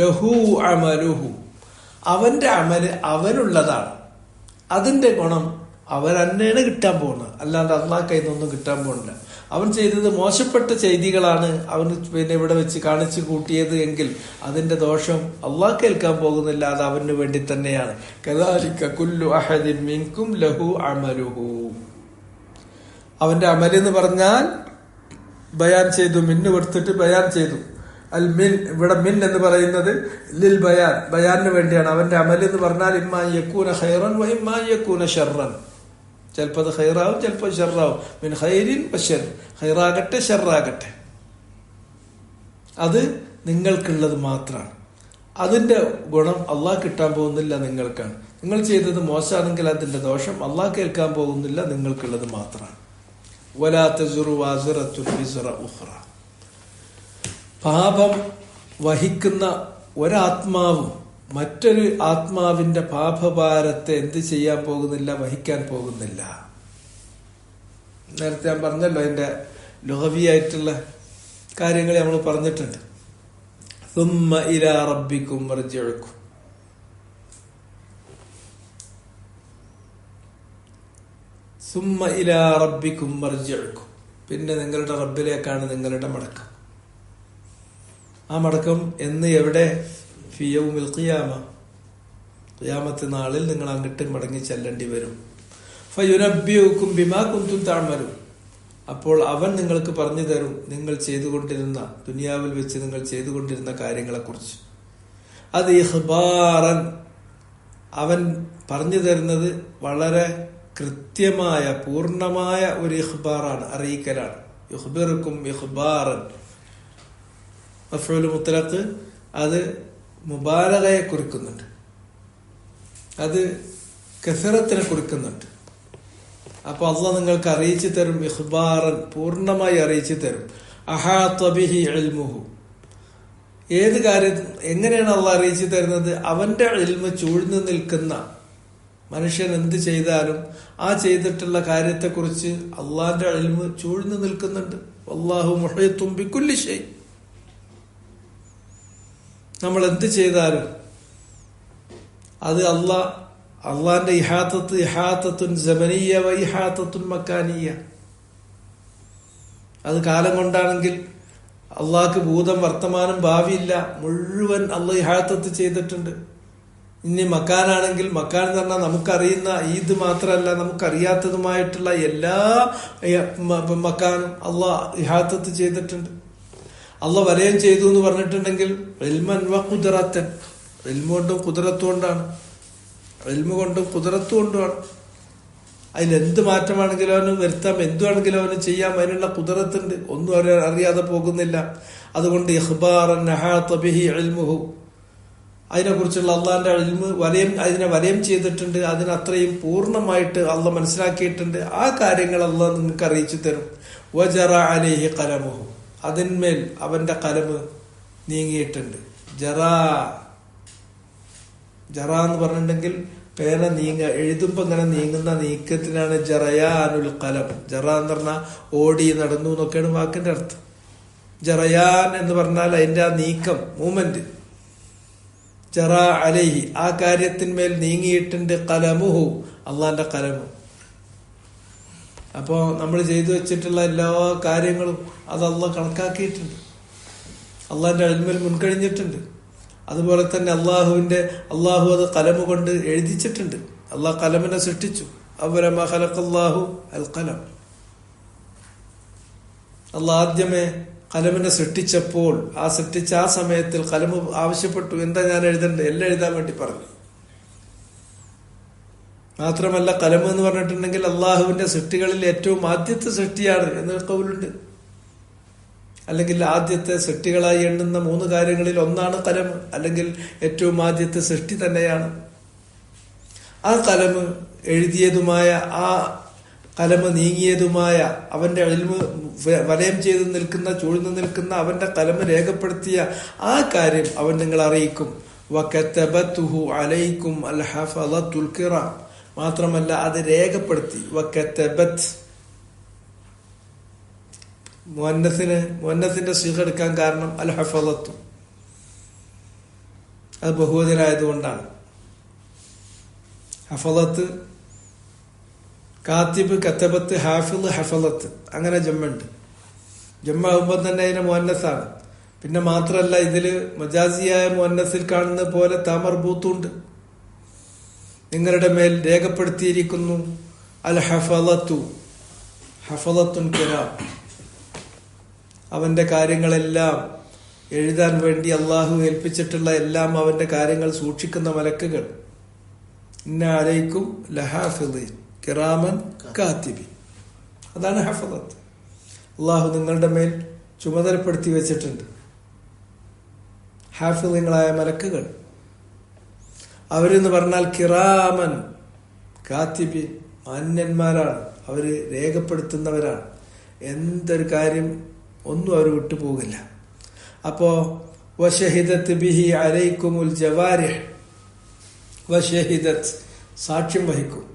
Speaker 1: ലഹു അമലുഹു, അവന്റെ അമല് അവനുള്ളതാണ്, അതിന്റെ ഗുണം അവൻ തന്നെയാണ് കിട്ടാൻ പോകുന്നത്, അല്ലാണ്ട് അള്ളാഹ് കയ്യിൽ നിന്നൊന്നും കിട്ടാൻ പോകുന്നില്ല. അവൻ ചെയ്തത് മോശപ്പെട്ട ചെയ്തികളാണ് അവന് ഇവിടെ വെച്ച് കാണിച്ചു കൂട്ടിയത് എങ്കിൽ അതിന്റെ ദോഷം അള്ളാഹ് കേൾക്കാൻ പോകുന്നില്ല, അത് അവന് വേണ്ടി തന്നെയാണ്. കദാലിക കുല്ലു അഹദിൻ മിൻകും ലഹു അമലുഹു. അവന്റെ അമല് എന്ന് പറഞ്ഞാൽ ബയാൻ ചെയ്തു, മിന്ന് കൊടുത്തിട്ട് ബയാൻ ചെയ്തു. അൽ മിൻ, ഇവിടെ മിൻ എന്ന് പറയുന്നത് ലിൽ ബയാൻ, ബയാനിന് വേണ്ടിയാണ്. അവന്റെ അമല് എന്ന് പറഞ്ഞാൽ ഇമ്മാ യകൂന ഖൈറൻ വ ഇമ്മാ യകൂന ശർറൻ, ചിലപ്പോൾ അത് ഖൈറാവും ചിലപ്പോൾ ഷർറാവും. മിൻ ഖൈരിൻ വശർ, ഖൈറാകട്ടെ ഷർറാകട്ടെ, അത് നിങ്ങൾക്കുള്ളത് മാത്രമാണ്. അതിന്റെ ഗുണം അള്ളാഹ് കിട്ടാൻ പോകുന്നില്ല, നിങ്ങൾക്കാണ്. നിങ്ങൾ ചെയ്തത് മോശമാണെങ്കിൽ അതിന്റെ ദോഷം അള്ളാഹ് കേൾക്കാൻ പോകുന്നില്ല, നിങ്ങൾക്കുള്ളത് മാത്രമാണ്. വലാ തസ്റു വാസിറത്തുൻ വിസ്റ ഉഖ്റ, പാപം വഹിക്കുന്ന ഒരാത്മാവും മറ്റൊരു ആത്മാവിന്റെ പാപഭാരത്തെ എന്ത് ചെയ്യാൻ പോകുന്നില്ല, വഹിക്കാൻ പോകുന്നില്ല. നേരത്തെ ഞാൻ പറഞ്ഞല്ലോ, അതിന്റെ ലുഗവിയായിട്ടുള്ള കാര്യങ്ങൾ നമ്മൾ പറഞ്ഞിട്ടുണ്ട്. സുമ്മ ഇലാ റബ്ബിക്കും മർജിഉക്കും, സുമ്മ ഇലാ റബ്ബിക്കും മർജിഉക്കും, പിന്നെ നിങ്ങളുടെ റബ്ബിലേക്കാണ് നിങ്ങളുടെ മടക്കം. ആ മടക്കം എന്ന്, എവിടെ? ഫി യൗമിൽ ഖിയാമ, ഖിയാമത്ത് നാളിൽ നിങ്ങൾ അങ്ങോട്ട് മടങ്ങി ചെല്ലേണ്ടി വരും. ഫയുനബ്ബിഉക്കും ബിമാ കുൻതും തഅമലൂൻ, അപ്പോൾ അവൻ നിങ്ങൾക്ക് പറഞ്ഞു തരും നിങ്ങൾ ചെയ്തുകൊണ്ടിരുന്ന, ദുനിയാവിൽ വെച്ച് നിങ്ങൾ ചെയ്തുകൊണ്ടിരുന്ന കാര്യങ്ങളെക്കുറിച്ച്. അത് ഇഖ്ബാറൻ, അവൻ പറഞ്ഞു തരുന്നത് വളരെ കൃത്യമായ പൂർണ്ണമായ ഒരു ഇഖ്ബാറാണ്, അറിയിക്കലാണ്. യുഖ്ബിറുക്കും ഇഖ്ബാറൻ, മഫ്ഊൽ മുത്ലഖ്, അത് മുബാലഗയെ കുറിക്കുന്നുണ്ട്, അത് കസറത്തിനെ കുറിക്കുന്നുണ്ട്. അപ്പൊ അള്ളാഹ് നിങ്ങൾക്ക് അറിയിച്ചു തരും, ഇഖ്ബാറൻ, പൂർണ്ണമായി അറിയിച്ചു തരും. അഹാത ബിഹി ഇൽമുഹു, ഏത് കാര്യം എങ്ങനെയാണ് അള്ളാഹ് അറിയിച്ചു തരുന്നത്? അവന്റെ ഇൽമ് ചൂഴ്ന്നു നിൽക്കുന്ന മനുഷ്യൻ എന്ത് ചെയ്താലും ആ ചെയ്തിട്ടുള്ള കാര്യത്തെക്കുറിച്ച് അള്ളാന്റെ ഇൽമ് ചൂഴ്ന്നു നിൽക്കുന്നുണ്ട്. വല്ലാഹു മുഹീത്തും ബികുല്ലി ഷൈ, നമ്മൾ എന്ത് ചെയ്താലും അത് അള്ളാന്റെ ഇഹാത്തത്തുൻ സമനിയ വ ഇഹാത്തത്തുൻ മക്കാനിയ, അത് കാലം കൊണ്ടാണെങ്കിൽ അള്ളാഹ്ക്ക് ഭൂതം വർത്തമാനം ഭാവിയില്ല, മുഴുവൻ അള്ളാഹ് ഇഹാത്തത്ത് ചെയ്തിട്ടുണ്ട്. ഇനി മക്കാനാണെങ്കിൽ, മക്കാൻ എന്ന് പറഞ്ഞാൽ നമുക്കറിയുന്ന ഈദ് മാത്രമല്ല, നമുക്കറിയാത്തതുമായിട്ടുള്ള എല്ലാ മക്കാനും അള്ളാഹ് ഇഹാത്തത്ത് ചെയ്തിട്ടുണ്ട്. അള്ളാഹ് വലയം ചെയ്തു എന്ന് പറഞ്ഞിട്ടുണ്ടെങ്കിൽ ഇൽമൻ വ ഖുദ്റത്തൻ, ഇൽമ കൊണ്ടും ഖുദ്റത്ത് കൊണ്ടാണ്, ഇൽമ കൊണ്ടും ഖുദ്റത്ത് കൊണ്ടുമാണ്. അതിലെന്ത് മാറ്റമാണെങ്കിലും അവന് വരുത്താം, എന്തുവാണെങ്കിലും അവന് ചെയ്യാം. അതിനുള്ള കുദറത്തുണ്ട്. ഒന്നും അവർ അറിയാതെ പോകുന്നില്ല. അതുകൊണ്ട് ഇഖ്ബാറൻ അഹാത ബിഹി ഇൽമുഹു, അതിനെക്കുറിച്ചുള്ള അള്ളാന്റെ ഇൽമ് അതിനെ വലയം ചെയ്തിട്ടുണ്ട്. അതിനത്രയും പൂർണ്ണമായിട്ട് അള്ളാഹ് മനസ്സിലാക്കിയിട്ടുണ്ട്. ആ കാര്യങ്ങൾ അള്ളാഹ് നിങ്ങൾക്ക് അറിയിച്ചു തരും. വജറ അലൈഹി ഖലമുഹു, അതിന്മേൽ അവന്റെ കലമ് നീങ്ങിയിട്ടുണ്ട്. ജറ എന്ന് പറഞ്ഞിട്ടുണ്ടെങ്കിൽ പേന എഴുതുമ്പോ ഇങ്ങനെ നീങ്ങുന്ന നീക്കത്തിനാണ് ജറയാനുൽ കലം. ജറ എന്ന് പറഞ്ഞാൽ ഓടി നടന്നു എന്നൊക്കെയാണ് വാക്കിന്റെ അർത്ഥം. ജറയാൻ എന്ന് പറഞ്ഞാൽ അതിന്റെ ആ നീക്കം, മൂവ്മെന്റ്. ജറ അലൈഹി, ആ കാര്യത്തിന്മേൽ നീങ്ങിയിട്ടുണ്ട്. കലമുഹു, അള്ളാന്റെ കലമു. അപ്പോ നമ്മൾ ചെയ്തു വെച്ചിട്ടുള്ള എല്ലാ കാര്യങ്ങളും അത് അള്ളാഹ് കണക്കാക്കിയിട്ടുണ്ട്. അള്ളാന്റെ ഇൽമിൽ മുൻകഴിഞ്ഞിട്ടുണ്ട്. അതുപോലെ തന്നെ അള്ളാഹു അത് കലമു കൊണ്ട് എഴുതിച്ചിട്ടുണ്ട്. അള്ളാഹ് കലമിനെ സൃഷ്ടിച്ചു. അവലമ ഖലഖല്ലാഹു അൽ ഖലം. അള്ളാഹ് ആദ്യമേ കലമിനെ സൃഷ്ടിച്ചപ്പോൾ സൃഷ്ടിച്ച ആ സമയത്തിൽ കലമ് ആവശ്യപ്പെട്ടു, എന്താ ഞാൻ എഴുതണ്ടേ, എല്ലാം എഴുതാൻ വേണ്ടി പറഞ്ഞു. മാത്രമല്ല കലമ് എന്ന് പറഞ്ഞിട്ടുണ്ടെങ്കിൽ അള്ളാഹുവിന്റെ സൃഷ്ടികളിൽ ഏറ്റവും ആദ്യത്തെ സൃഷ്ടിയാണ് എന്ന് കൗലുണ്ട്. അല്ലെങ്കിൽ ആദ്യത്തെ സൃഷ്ടികളായി എണ്ണുന്ന 3 കാര്യങ്ങളിൽ ഒന്നാണ് കലം, അല്ലെങ്കിൽ ഏറ്റവും ആദ്യത്തെ സൃഷ്ടി തന്നെയാണ്. ആ കലമ് എഴുതിയതുമായ, ആ കലമ് നീങ്ങിയതുമായ, അവന്റെ ഇൽമ് വലയം ചെയ്ത് നിൽക്കുന്ന, ചൂഴ്ന്നു നിൽക്കുന്ന അവന്റെ കലമ് രേഖപ്പെടുത്തിയ ആ കാര്യം അവൻ നിങ്ങൾ അറിയിക്കും. വകതബതുഹു അലൈക്കും അൽ ഹഫളത്തുൽ കിറാം. മാത്രമല്ല അത് രേഖപ്പെടുത്തി. വകതബത് മുഅന്നസിന്റെ സിഗ എടുക്കാൻ കാരണം അൽ ഹഫളത്തു, അത് ബഹുവചനായതുകൊണ്ടാണ്. ഹഫളത്ത്, കാത്തിബ്, കത്തബത്ത്, ഹാഫിള്, ഹഫളത്ത്, അങ്ങനെ ജമ്മുണ്ട്. ജമ്മാകുമ്പോൾ തന്നെ അതിന് മുഅന്നസാണ്. പിന്നെ മാത്രമല്ല ഇതില് മജാസിയായ മുഅന്നസിൽ കാണുന്ന പോലെ താമർബൂത്തുണ്ട്. നിങ്ങളുടെ മേൽ രേഖപ്പെടുത്തിയിരിക്കുന്നു അൽ ഹഫളത്തു, ഹഫളത്തുൻ കിറാം. അവന്റെ കാര്യങ്ങളെല്ലാം എഴുതാൻ വേണ്ടി അള്ളാഹു ഏൽപ്പിച്ചിട്ടുള്ള എല്ലാം അവന്റെ കാര്യങ്ങൾ സൂക്ഷിക്കുന്ന മലക്കുകൾ. ഇന്ന അലൈക്കും ലഹാഫിളീൻ കിറാമൻ കാത്തിബീൻ. അതാണ് ഹഫളത്ത്. അള്ളാഹു നിങ്ങളുടെ മേൽ ചുമതലപ്പെടുത്തി വെച്ചിട്ടുണ്ട് ഹാഫിളീങ്ങളായ മലക്കുകൾ. അവരെന്ന് പറഞ്ഞാൽ കിറാമൻ കാത്തിബീൻ, മാന്യന്മാരാണ്. അവര് രേഖപ്പെടുത്തുന്നവരാണ്. എന്തൊരു കാര്യം ഒന്നും അവർ വിട്ടുപോകില്ല. അപ്പോ വശഹിദത്ത് ബിഹി അലൈക്കുമുൽ ജവാരിഹ്, വശഹിദത്ത് സാക്ഷ്യം വഹിക്കും,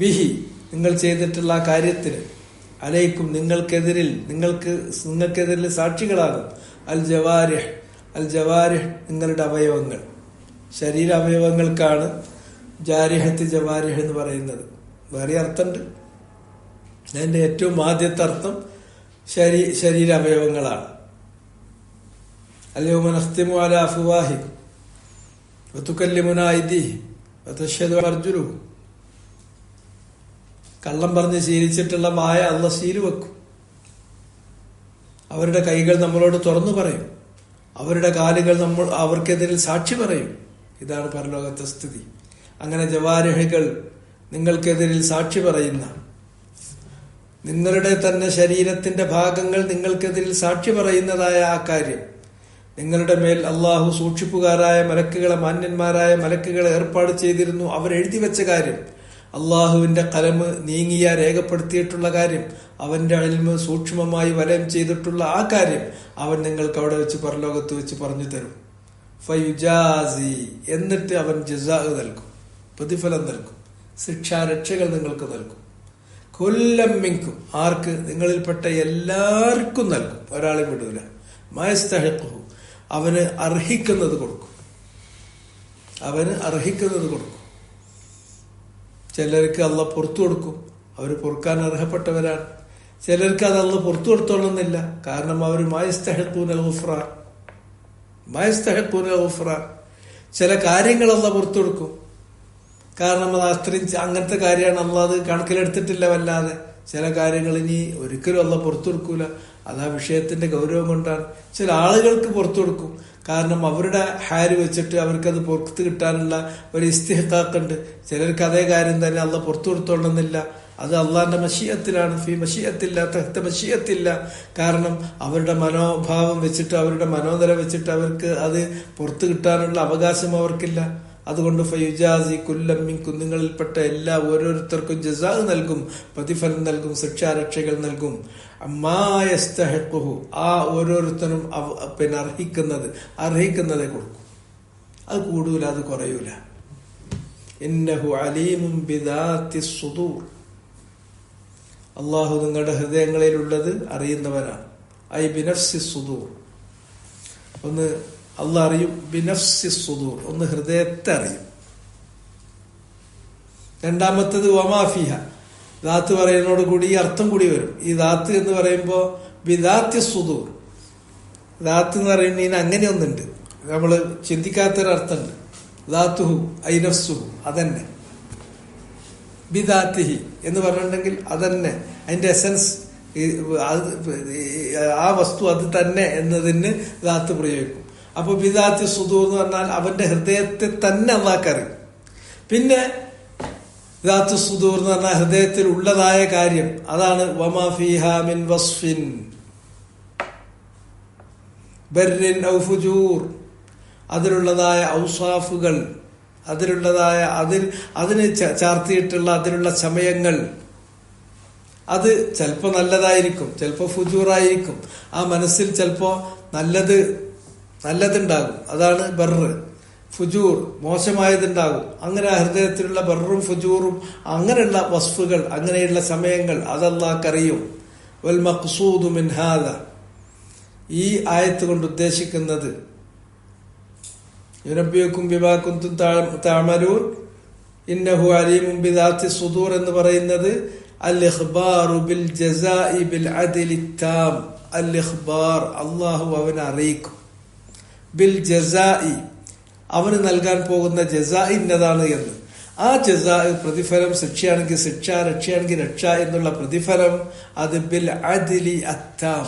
Speaker 1: ബിഹി നിങ്ങൾ ചെയ്തിട്ടുള്ള ആ കാര്യത്തിന്, അലൈക്കും നിങ്ങൾക്കെതിരിൽ സാക്ഷികളാകും. അൽ ജവാരിഹ്, അൽ ജവാരിഹ് നിങ്ങളുടെ അവയവങ്ങൾ, ശരീര അവയവങ്ങൾക്കാണ് ജാരിഹത്ത് ജവാരിഹ് എന്ന് പറയുന്നത്. വേറെ അർത്ഥമുണ്ട്. അതിന്റെ ഏറ്റവും ആദ്യത്തെ അർത്ഥം ശരീരാവയവങ്ങളാണ്. അൽയൗമ നഖ്തിമു അലാ അഫ്വാഹിഹിം വതുകല്ലിമുനാ അയ്ദീഹിം വതശ്ഹദു അർജുലുഹും. കള്ളം പറഞ്ഞ് ശീലിച്ചിട്ടുള്ള വായ അള്ളാഹ് ശീലു വെക്കും. അവരുടെ കൈകൾ നമ്മളോട് തുറന്നു പറയും. അവരുടെ കാലുകൾ അവർക്കെതിരിൽ സാക്ഷി പറയും. ഇതാണ് പരലോകത്തെ സ്ഥിതി. അങ്ങനെ ജവാരിഹുകൾ നിങ്ങൾക്കെതിരിൽ സാക്ഷി പറയുന്ന, നിങ്ങളുടെ തന്നെ ശരീരത്തിന്റെ ഭാഗങ്ങൾ നിങ്ങൾക്കെതിരിൽ സാക്ഷി പറയുന്നതായ ആ കാര്യം, നിങ്ങളുടെ മേൽ അള്ളാഹു സൂക്ഷിപ്പുകാരായ മലക്കുകളെ, മാന്യന്മാരായ മലക്കുകളെ ഏർപ്പാട് ചെയ്തിരുന്നു. അവരെഴുതി വെച്ച കാര്യം, അള്ളാഹുവിന്റെ കലമ് നീങ്ങിയ രേഖപ്പെടുത്തിയിട്ടുള്ള കാര്യം, അവന്റെ ഇൽമ് സൂക്ഷ്മമായി വലയം ചെയ്തിട്ടുള്ള ആ കാര്യം അവൻ നിങ്ങൾക്ക് അവിടെ വെച്ച് പരലോകത്ത് വെച്ച് പറഞ്ഞു തരും. ഫയുജാസി, എന്നിട്ട് അവൻ ജസാ നൽകും, പ്രതിഫലം നൽകും, ശിക്ഷാരക്ഷകൾ നിങ്ങൾക്ക് നൽകും. കൊല്ലം മിങ്കും, ആർക്ക്? നിങ്ങളിൽപ്പെട്ട എല്ലാവർക്കും നൽകും, ഒരാളെ വിടൂല. മയസ്തഹിഖുഹു, അവന് അർഹിക്കുന്നത് കൊടുക്കും, അവന് അർഹിക്കുന്നത് കൊടുക്കും. ചിലർക്ക് അള്ളാഹ് പുറത്തു കൊടുക്കും, അവർ പൊറുക്കാൻ അർഹപ്പെട്ടവരാണ്. ചിലർക്ക് അത് അള്ളാഹ് പുറത്തു കൊടുത്തോളുന്നില്ല, കാരണം അവർ മയസ്തഹിഖൂനൽ ഗുഫ്റാൻ, മയസ്തഹിഖൂനൽ ഗുഫ്റാൻ. ചില കാര്യങ്ങൾ അള്ളാഹ് പുറത്തു കൊടുക്കും, കാരണം അത് അത്രയും അങ്ങനത്തെ കാര്യമാണ്, അള്ളാഹ് അത് കണക്കിലെടുത്തിട്ടില്ല വല്ലാതെ. ചില കാര്യങ്ങൾ ഇനി ഒരിക്കലും അള്ളാഹ് പുറത്തു കൊടുക്കൂല, അത് ആ വിഷയത്തിന്റെ ഗൗരവം കൊണ്ടാണ്. ചില ആളുകൾക്ക് പുറത്തു കൊടുക്കും, കാരണം അവരുടെ ഹാര് വെച്ചിട്ട് അവർക്കത് പുറത്ത് കിട്ടാനുള്ള ഒരു ഇസ്തിഹ്ഖാഖുണ്ട്. ചിലർക്ക് അതേ കാര്യം തന്നെ അള്ളാഹ് പുറത്തു കൊടുത്തോളുന്നില്ല. അത് അള്ളാഹിന്റെ മശീഅത്തിലാണ്. ഫി മശീഅത്തില്ല, തഹ്ത മശീഅത്തില്ല. കാരണം അവരുടെ മനോഭാവം വെച്ചിട്ട്, അവരുടെ മനോനില വെച്ചിട്ട് അവർക്ക് അത് പുറത്തു കിട്ടാനുള്ള അവകാശം അവർക്കില്ല. അതുകൊണ്ട് ഫയുജാസി കുല്ലം മിൻകും, നിങ്ങളിൽപ്പെട്ട എല്ലാ ഓരോരുത്തർക്കും ജസാ നൽകും, പ്രതിഫലം നൽകും, ശിക്ഷാരക്ഷകൾ നൽകും. മാ യസ്തഹിഖുഹു, ആ ഓരോരുത്തരും അർഹിക്കുന്നതേ കൊടുക്കും. അത് കൂടൂല, അത് കുറയൂല. ഇന്നഹു അലീമുൻ ബിദാത്തിസ് സുദൂർ, അള്ളാഹു നിങ്ങളുടെ ഹൃദയങ്ങളിലുള്ളത് അറിയുന്നവനാണ്. ഐ ബിനഫ്സിസ് സുദൂർ, ഒന്ന് അള്ളാഹ് അറിയും. ബിനഫ്സിസ് സുദൂർ, ഒന്ന് ഹൃദയത്തെ അറിയും. രണ്ടാമത്തത് വമാഫിഹ, ദാത്ത് പറയുന്നതോട് കൂടി ഈ അർത്ഥം കൂടി വരും. ഈ ദാത്ത് എന്ന് പറയുമ്പോൾ ബിദാത്തി സുദൂർ, ദാത്ത് എന്ന് പറയുമ്പോൾ ഇതിന് അങ്ങനെയൊന്നുണ്ട്, നമ്മള് ചിന്തിക്കാത്തൊരർത്ഥമുണ്ട്. ദാത്തുഹു ഐ നഫ്സുഹു, അതന്നെ. ബിദാത്തിഹി എന്ന് പറഞ്ഞിട്ടുണ്ടെങ്കിൽ അതന്നെ, അതിന്റെ എസൻസ്, ആ വസ്തു അത് തന്നെ എന്നതിന് ദാത്ത് പ്രയോഗിക്കും. അപ്പൊ ബിദാത്തി സുദൂർ എന്ന് പറഞ്ഞാൽ അവന്റെ ഹൃദയത്തെ തന്നെ അള്ളാഹ്ക്കറിയും. പിന്നെ ദാത്തു സുദൂർ എന്ന് പറഞ്ഞാൽ ഹൃദയത്തിൽ ഉള്ളതായ കാര്യം, അതാണ് വമാ ഫീഹാ മിൻ വസ്ഫിൻ ബർരിൻ ഔ ഫുജൂർ, അതിലുള്ളതായ ഔസാഫുകൾ, അതിലുള്ളതായ അതിന് ചാർത്തിയിട്ടുള്ള അതിലുള്ള സമയങ്ങൾ, അത് ചിലപ്പോ നല്ലതായിരിക്കും, ചിലപ്പോ ഫുജൂറായിരിക്കും. ആ മനസ്സിൽ ചിലപ്പോ നല്ലതുണ്ടാകും, അതാണ് ബർറ്. ഫുജൂർ മോശമായതുണ്ടാകും. അങ്ങനെ ആ ഹൃദയത്തിലുള്ള ബർറും ഫുജൂറും അങ്ങനെയുള്ള വസ്ഫുകൾ, അങ്ങനെയുള്ള സമയങ്ങൾ അതല്ലാഹ്ക്കറിയും. വൽ മഖ്സൂദു മിൻ ഹാദ, ഈ ആയത്ത് കൊണ്ട് ഉദ്ദേശിക്കുന്നത് യുനബ്ബിയുക്കും ബിമാ കുന്തും തഅമലൂൻ ഇന്നഹു അലീമുൻ ബിദാത്തി സുദൂർ എന്ന് പറയുന്നത് അൽ ഇഖ്ബാറു ബിൽ ജസാഇ ബിൽ അദ്ലി താം. അൽ ഇഖ്ബാർ, അല്ലാഹു അവനെ അറിയിക്കും. ബിൽ ജസാഇ, അവന് നൽകാൻ പോകുന്ന ജസാ ഇന്നതാണ് എന്ന്. ആ ജസാ പ്രതിഫലം, ശിക്ഷയാണെങ്കിൽ ശിക്ഷ, രക്ഷയാണെങ്കിൽ രക്ഷ എന്നുള്ള പ്രതിഫലം അത് ബിൽ അദ്ലി അത്താം,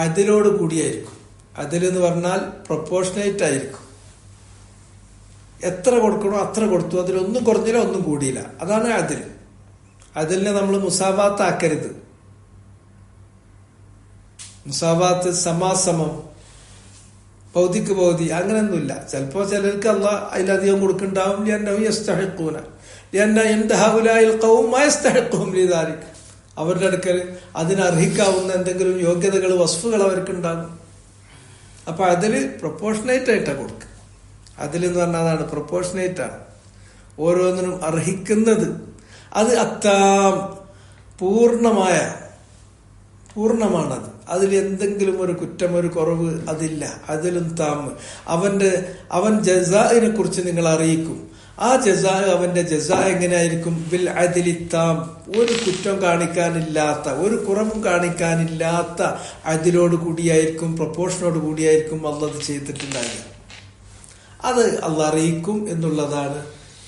Speaker 1: അതിലോട് കൂടിയായിരിക്കും. അതിൽ എന്ന് പറഞ്ഞാൽ പ്രൊപ്പോർഷനേറ്റ് ആയിരിക്കും. എത്ര കൊടുക്കണോ അത്ര കൊടുത്തു, അതിലൊന്നും കുറഞ്ഞില്ല ഒന്നും കൂടിയില്ല, അതാണ് അതിൽ. അതിലിനെ നമ്മൾ മുസാവാത്ത് ആക്കരുത്. മുസാവാത്ത് സമാസമം, ഭൗതിക്ക് ഭൗതി അങ്ങനെയൊന്നുമില്ല. ചിലപ്പോ ചിലർക്ക് അള്ളാഹ് അതിലധികം കൊടുക്കുന്നുണ്ടാവും. അവരുടെ അടുക്കൽ അതിനർഹിക്കാവുന്ന എന്തെങ്കിലും യോഗ്യതകൾ, വസ്ഫുകൾ അവർക്കുണ്ടാകും. അപ്പൊ അതില് പ്രൊപ്പോർഷനേറ്റ് ആയിട്ടാണ് കൊടുക്കുക. അതിലെന്ന് പറഞ്ഞാൽ അതാണ്, പ്രൊപ്പോർഷനേറ്റ് ആണ്, ഓരോന്നിനും അർഹിക്കുന്നത്. അത് അത്താം, പൂർണ്ണമാണത്. അതിൽ എന്തെങ്കിലും ഒരു കുറ്റം, ഒരു കുറവ് അതില്ല. അതിലും താമ് അവൻ ജസാഇനെ കുറിച്ച് നിങ്ങൾ അറിയിക്കും. ആ ജസാ, അവന്റെ ജസാ എങ്ങനെയായിരിക്കും? ബിൽ അദ്ലി താം, ഒരു കുറ്റം കാണിക്കാനില്ലാത്ത, ഒരു കുറവും കാണിക്കാനില്ലാത്ത അതിലോട് കൂടിയായിരിക്കും, പ്രൊപ്പോർഷനോട് കൂടിയായിരിക്കും അള്ളാഹ് ചെയ്തിട്ടുണ്ടാകുക. അത് അള്ളാഹ് അറിയിക്കും എന്നുള്ളതാണ്.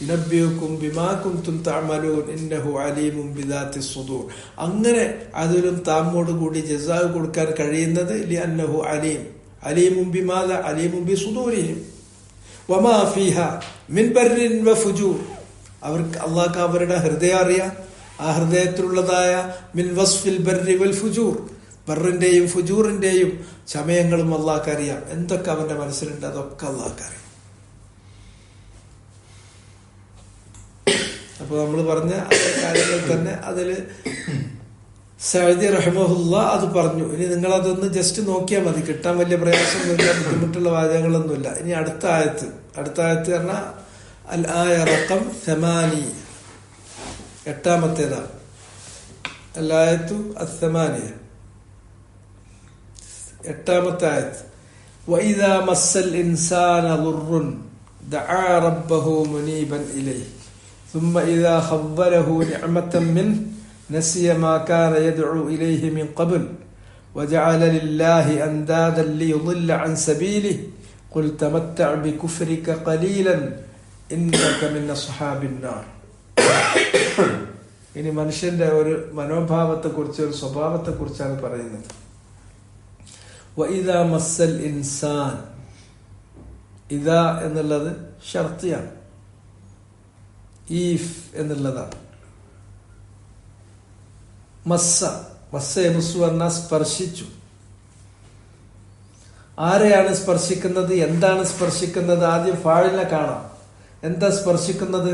Speaker 1: യുനബ്ബിയുക്കും ബിമാ കുന്തും തഅമലൂൻ ഇന്നഹു അലീമുൻ ബിദാത്തി സുദൂർ. അങ്ങനെ അതിലും താമോട് കൂടി ജസാ കൊടുക്കാൻ കഴിയുന്നത് ലിഅന്നഹു അലീമുൻ ബിമാദ അലീമുൻ ബിസുദൂരിഹിം വമാ ഫീഹാ മിൻ ബർരിൻ വഫുജൂർ. അവർക്ക് അള്ളാഹ്ക്ക് അവരുടെ ഹൃദയം അറിയാം. ആ ഹൃദയത്തിലുള്ളതായ മിൻ വസ്ഫിൽ ബർരി വൽ ഫുജൂർ, ബർറിന്റെയും ഫുജൂറിന്റെയും സമയങ്ങളും അള്ളാഹ്ക്ക് അറിയാം. എന്തൊക്കെ അവന്റെ മനസ്സിലുണ്ട് അതൊക്കെ അള്ളാഹ്ക്ക് അറിയാം. അപ്പൊ നമ്മൾ പറഞ്ഞ അതേ കാര്യങ്ങൾ തന്നെ അതില് സഅദി റഹിമഹുല്ല അത് പറഞ്ഞു. ഇനി നിങ്ങൾ അതൊന്ന് ജസ്റ്റ് നോക്കിയാൽ മതി, കിട്ടാൻ വലിയ പ്രയാസമൊന്നുമില്ല, ബുദ്ധിമുട്ടുള്ള വാചകങ്ങളൊന്നുമില്ല. ഇനി അടുത്ത ആയത്ത് പറഞ്ഞാൽ അൽ ആയ റഖം 8, എട്ടാമത്തേതാണ്. അൽ ആയത്തു അസ്സമാനിയ, എട്ടാമത്തെ ആയത്ത്. വഇദാ മസ്സൽ ഇൻസാന ദുർറുൻ ദഅ റബ്ബഹു മുനീബൻ ഇലൈഹി ثم إذا خذله نعمة منه نسي ما كان يدعو إليه من قبل وجعل لله أندادا ليضل عن سبيله قل تمتع بكفرك قليلا إنك من أصحاب النار. ഇനി മനുഷ്യന്റെ ഒരു മനോഭാവത്തെ കുറിച്ച്, ഒരു സ്വഭാവത്തെ കുറിച്ചാണ് പറയുന്നത്. വഇദാ മസ്സൽ ഇൻസാൻ, ഇതാ എന്നുള്ളത് ഷർത്തിയാണ്, ഈഫ് എന്നുള്ളതാണ്. മസ്സ യമുസ്സു പറഞ്ഞാൽ സ്പർശിച്ചു. ആരെയാണ് സ്പർശിക്കുന്നത്? എന്താണ് സ്പർശിക്കുന്നത്? ആദ്യം ഫാഴിലിനെ കാണാം. എന്താ സ്പർശിക്കുന്നത്?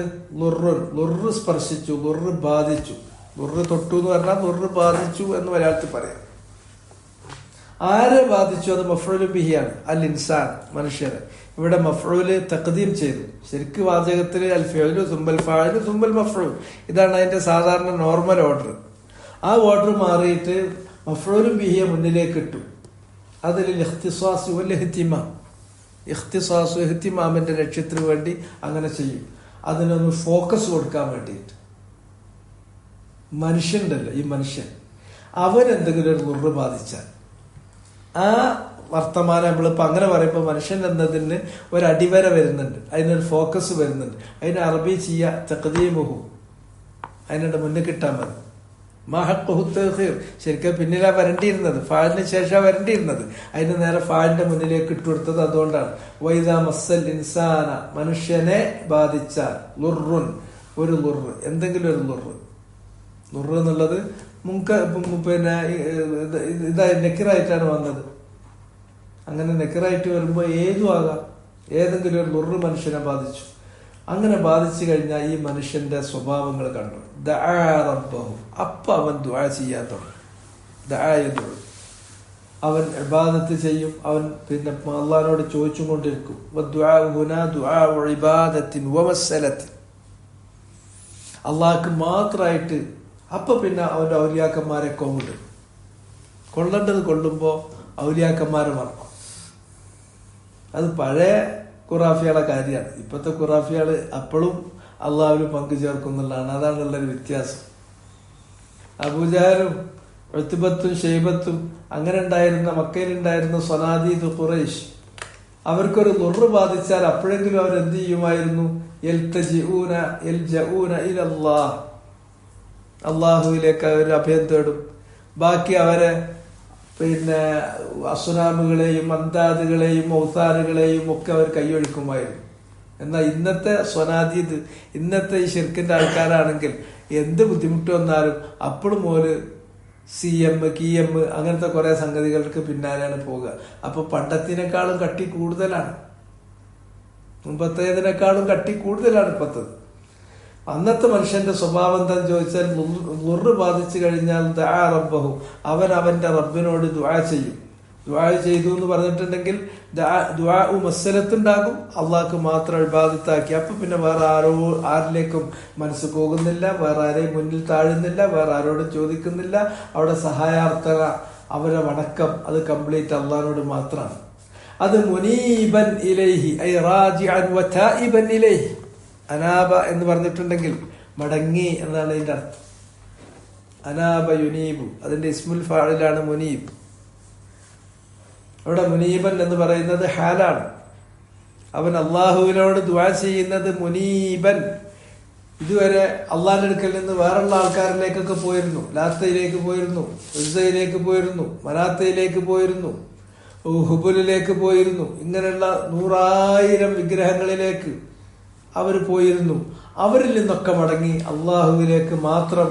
Speaker 1: ലുറ് സ്പർശിച്ചു, ലുറ് ബാധിച്ചു. ലുറ് തൊട്ടു എന്ന് പറഞ്ഞാൽ ലുറ് ബാധിച്ചു എന്ന് മലയാളത്തിൽ പറയാം. ആരെ ബാധിച്ചു? അത് മഫ്ഊലു ബിഹിയാണ്. അൽ ഇൻസാൻ, മനുഷ്യരെ. ഇവിടെ മഫ്ഊല് തഖ്ദീം ചെയ്തു. ശരിക്ക് വാചകത്തിൽ അൽ ഫിഅലു സുമ്മൽ ഫാഇലു സുമ്മൽ മഫ്ഊൽ, ഇതാണ് അതിന്റെ സാധാരണ നോർമൽ ഓർഡർ. ആ ഓർഡർ മാറിയിട്ട് മഫ്ഊലു ബിഹിയെ മുന്നിലേക്ക് ഇട്ടു. അതിൽ ഇഖ്തിസാസ് വൽ ഇഹ്തിമാം, ഇഖ്തിസാസ് ഇഹ്തിമാമിന്റെ ലക്ഷ്യത്തിന് വേണ്ടി അങ്ങനെ ചെയ്യും. അതിനൊന്ന് ഫോക്കസ് കൊടുക്കാൻ വേണ്ടിയിട്ട്. മനുഷ്യനുണ്ടല്ലോ, ഈ മനുഷ്യൻ, അവൻ എന്തെങ്കിലും ഒരു ലുറ് ബാധിച്ചാൽ ആ വർത്തമാനം നമ്മളിപ്പോൾ അങ്ങനെ പറയുമ്പോൾ മനുഷ്യൻ എന്നതിന് ഒരു അടിവര വരുന്നുണ്ട്, അതിനൊരു ഫോക്കസ് വരുന്നുണ്ട്. അതിന് അറബി ചെയ്യുക തഖ്ദീമുഹു, അതിനുടെ മുന്നിൽ കിട്ടാൻ മതി. മഹഖുഹു തഖീർ, ശരിക്കും പിന്നിലാ വരണ്ടിയിരുന്നത്, ഫാലിന് ശേഷം വരണ്ടിയിരുന്നത്. അതിന് നേരെ ഫാലിന്റെ മുന്നിലേക്ക് ഇട്ടുകൊടുത്തത് അതുകൊണ്ടാണ്. വൈദാ മസ്സൽ ഇൻസാന, മനുഷ്യനെ ബാധിച്ചാൽ, ലുറുൻ, ഒരു ലുറ്, എന്തെങ്കിലും ഒരു ലുറ്. ലുറ് എന്നുള്ളത് പിന്നെ ഇതായി നെക്കിറായിട്ടാണ് വന്നത്. അങ്ങനെ നെക്കിറായിട്ട് വരുമ്പോൾ ഏതും ആകാം, ഏതെങ്കിലും ഒരു ലുറ് മനുഷ്യനെ ബാധിച്ചു. അങ്ങനെ ബാധിച്ചു കഴിഞ്ഞാൽ ഈ മനുഷ്യന്റെ സ്വഭാവങ്ങൾ കണ്ടു. ദഅ റബ്ബഹു, അപ്പൊ അവൻ ദുആ ചെയ്യാൻ തുടങ്ങും. അവൻ ഇബാദത്ത് ചെയ്യും. അവൻ പിന്നെ അള്ളാഹിനോട് ചോദിച്ചും കൊണ്ടിരിക്കും. അള്ളാഹ്ക്ക് മാത്രമായിട്ട്. അപ്പൊ പിന്നെ അവന്റെ ഔലിയാക്കന്മാരെ കൊള്ളേണ്ടത് കൊള്ളുമ്പോ ഔലിയാക്കന്മാരെ മറക്കും. അത് പഴയ ഖുറാഫികളുടെ കാര്യമാണ്. ഇപ്പോഴത്തെ ഖുറാഫികള് അപ്പോഴും അള്ളാഹുവിൽ പങ്കു ചേർക്കുന്നുള്ളതാണ്. അതാണുള്ളൊരു വ്യത്യാസം. അബൂജഹലും ഉത്ബത്തും ഷൈബത്തും അങ്ങനെ ഉണ്ടായിരുന്ന മക്കയിലുണ്ടായിരുന്ന സ്വനാദീദ് ഖുറൈശ്, അവർക്കൊരു ലുറ് ബാധിച്ചാൽ അപ്പോഴെങ്കിലും അവർ എന്ത് ചെയ്യുമായിരുന്നു? അള്ളാഹുവിലേക്ക് അവർ അഭയം തേടും. ബാക്കി അവരെ പിന്നെ അസുനാമുകളെയും അന്താദുകളെയും ഔസാനുകളെയും ഒക്കെ അവർ കൈയൊഴിക്കുമായിരുന്നു. എന്നാൽ ഇന്നത്തെ സ്വനാദീദ്, ഇന്നത്തെ ഈ ശിർക്കിന്റെ ആൾക്കാരാണെങ്കിൽ എന്ത് ബുദ്ധിമുട്ട് വന്നാലും അപ്പോഴും ഓര് CM KM അങ്ങനത്തെ കുറെ സംഗതികൾക്ക് പിന്നാലെയാണ് പോവുക. അപ്പൊ പണ്ടത്തിനേക്കാളും കട്ടി കൂടുതലാണ്, മുമ്പത്തേതിനേക്കാളും കട്ടി കൂടുതലാണ് ഇപ്പത്തത്. അന്നത്തെ മനുഷ്യന്റെ സ്വഭാവം എന്താന്ന് ചോദിച്ചാൽ, ലുറ് ബാധിച്ചു കഴിഞ്ഞാൽ ദഅ റബ്ബഹു, അവൻ അവന്റെ റബ്ബിനോട് ദുആ ചെയ്യും. ദുആ ചെയ്തു എന്ന് പറഞ്ഞിട്ടുണ്ടെങ്കിൽ ദുആ മസ്സലത്തുണ്ടാകും, അള്ളാഹ്ക്ക് മാത്രം ഇബാദത്താക്കി. അപ്പൊ പിന്നെ വേറെ ആരിലേക്കും മനസ്സ് പോകുന്നില്ല, വേറെ ആരെയും മുന്നിൽ താഴുന്നില്ല, വേറെ ആരോടും ചോദിക്കുന്നില്ല. അവിടെ സഹായാർത്ഥന, അവരെ വണക്കം, അത് കംപ്ലീറ്റ് അള്ളാഹിനോട് മാത്രമാണ്. അത് മുനീബൻ ഇലൈഹി ഐ റാജിഅൻ വതായിബൻ ഇലൈഹി. അനാബ എന്ന് പറഞ്ഞിട്ടുണ്ടെങ്കിൽ മടങ്ങി എന്നാണ് അതിന്റെ അർത്ഥം. അനാബ യുനീബു, അതിന്റെ ഇസ്മുൽ ഫാഇലാണ് മുനീബ്. അവിടെ മുനീബൻ എന്ന് പറയുന്നത് ഹാലാണ്. അവൻ അള്ളാഹുവിനോട് ദുആ ചെയ്യുന്നത് മുനീബൻ. ഇതുവരെ അള്ളാഹിന്റെ അടുക്കൽ നിന്ന് വേറുള്ള ആൾക്കാരിലേക്കൊക്കെ പോയിരുന്നു. ലാത്തയിലേക്ക് പോയിരുന്നു, ഉസ്സയിലേക്ക് പോയിരുന്നു, മനാത്തയിലേക്ക് പോയിരുന്നു, ഹുബുലിലേക്ക് പോയിരുന്നു. ഇങ്ങനെയുള്ള 100,000 വിഗ്രഹങ്ങളിലേക്ക് അവർ പോയിരുന്നു. അവരിൽ നിന്നൊക്കെ മടങ്ങി അള്ളാഹുവിലേക്ക് മാത്രം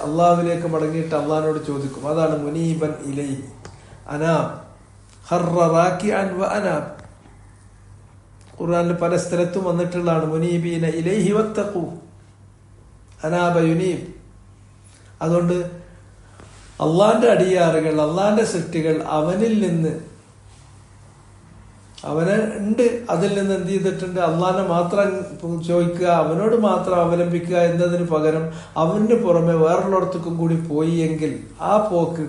Speaker 1: അള്ളാഹുവിലേക്ക് മടങ്ങിയിട്ട് അള്ളാഹിനോട് ചോദിക്കും. അതാണ് മുനീബൻ ഇലൈഹി. അനാബ്, ഖർറ റാക്കിഅൻ വ അനാബ്. ഖുർആനിൽ പല സ്ഥലത്തും വന്നിട്ടുള്ളതാണ്. മുനീബീന ഇലൈഹി വത്തഖൂ, അനാബ യുനീബ്. അതുകൊണ്ട് അള്ളാന്റെ അടിയാറുകൾ, അള്ളാന്റെ സൃഷ്ടികൾ അവനിൽ നിന്ന്, അവന് ഉണ്ട്, അതിൽ നിന്ന് എന്ത് ചെയ്തിട്ടുണ്ട്? അള്ളാഹിനെ മാത്രം ചോദിക്കുക, അവനോട് മാത്രം അവലംബിക്കുക എന്നതിന് പകരം അവന് പുറമെ വേറുള്ളിടത്തേക്കും കൂടി പോയി എങ്കിൽ ആ പോക്ക്,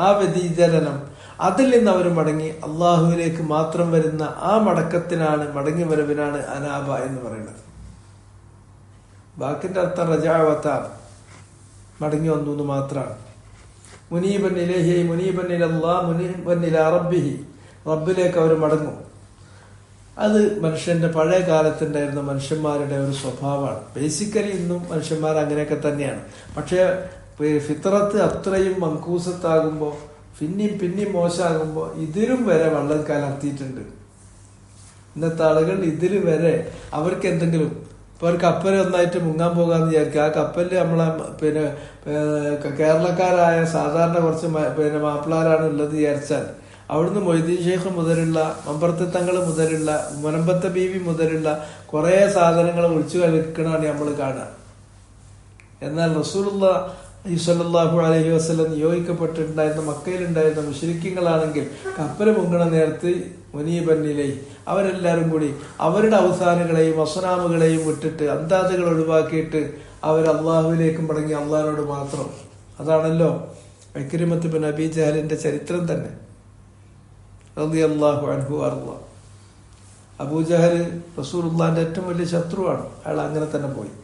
Speaker 1: ആ വ്യതിചലനം, അതിൽ നിന്ന് അവർ മടങ്ങി അള്ളാഹുവിലേക്ക് മാത്രം വരുന്ന ആ മടങ്ങി വരവിനാണ് അനാബ എന്ന് പറയുന്നത്. ബാക്കിന്റെ അർത്ഥം റജാവത്ത, മടങ്ങി വന്നു എന്ന് മാത്രമാണ്. മുനീബൻ ഇലൈഹി, മുനീബൻ ഇലല്ലാഹ്, മുനീബൻ ഇലാ റബ്ബിഹി, റബ്ബിലേക്ക് അവർ മടങ്ങും. അത് മനുഷ്യന്റെ പഴയ കാലത്തുണ്ടായിരുന്ന മനുഷ്യന്മാരുടെ ഒരു സ്വഭാവമാണ്. ബേസിക്കലി ഇന്നും മനുഷ്യന്മാർ അങ്ങനെയൊക്കെ തന്നെയാണ്. പക്ഷെ ഫിത്രത്ത് അത്രയും മങ്കൂസത്താകുമ്പോൾ, പിന്നെയും മോശമാകുമ്പോൾ ഇതിലും വരെ വെള്ളം കലർത്തിയിട്ടുണ്ട്. ഇന്നത്തെ ആളുകൾ ഇതിൽ വരെ അവർക്ക് എന്തെങ്കിലും ഇപ്പൊ ഒരു കപ്പൽ ഒന്നായിട്ട് മുങ്ങാൻ പോകാന്ന് വിചാരിക്കുക. ആ കപ്പലിൽ നമ്മളെ കേരളക്കാരായ സാധാരണ കുറച്ച് മാപ്പിളാരാണ് ഉള്ളത് വിചാരിച്ചാൽ അവിടുന്ന് മൊയ്തീൻ ഷെയ്ഖ് മുതലുള്ള മമ്പറത്ത് തങ്ങൾ മുതലുള്ള മുനമ്പത്തെ ബീവി മുതലുള്ള കുറെ സാധനങ്ങൾ ഒളിച്ചു കളിക്കണാണ് നമ്മൾ കാണുക. എന്നാൽ റസൂലുള്ളാഹി സ്വല്ലല്ലാഹു അലൈഹി വസല്ലം നിയോഗിക്കപ്പെട്ടിട്ടുണ്ടായിരുന്ന മക്കയിലുണ്ടായിരുന്ന മുശ്രിക്കുകളാണെങ്കിൽ കപ്പൽ മുങ്ങണ നേരത്ത് മുനീബന്നിലേ അവരെല്ലാരും കൂടി അവരുടെ അവസാനങ്ങളെയും അസ്നാമുകളെയും വിട്ടിട്ട് അന്താദുകൾ ഒഴിവാക്കിയിട്ട് അവർ അള്ളാഹുവിലേക്ക് മടങ്ങി അള്ളാഹിനോട് മാത്രം. അതാണല്ലോ ഇക്രിമത്ത് ബിൻ അബീ ജഹലിന്റെ ചരിത്രം തന്നെ. റളിയല്ലാഹു അൻഹു അർള. അബൂജഹൽ റസൂലുള്ളാഹിന്റെ ഏറ്റവും വലിയ ശത്രുവാണ്. അയാൾ അങ്ങനെ തന്നെ പോയി.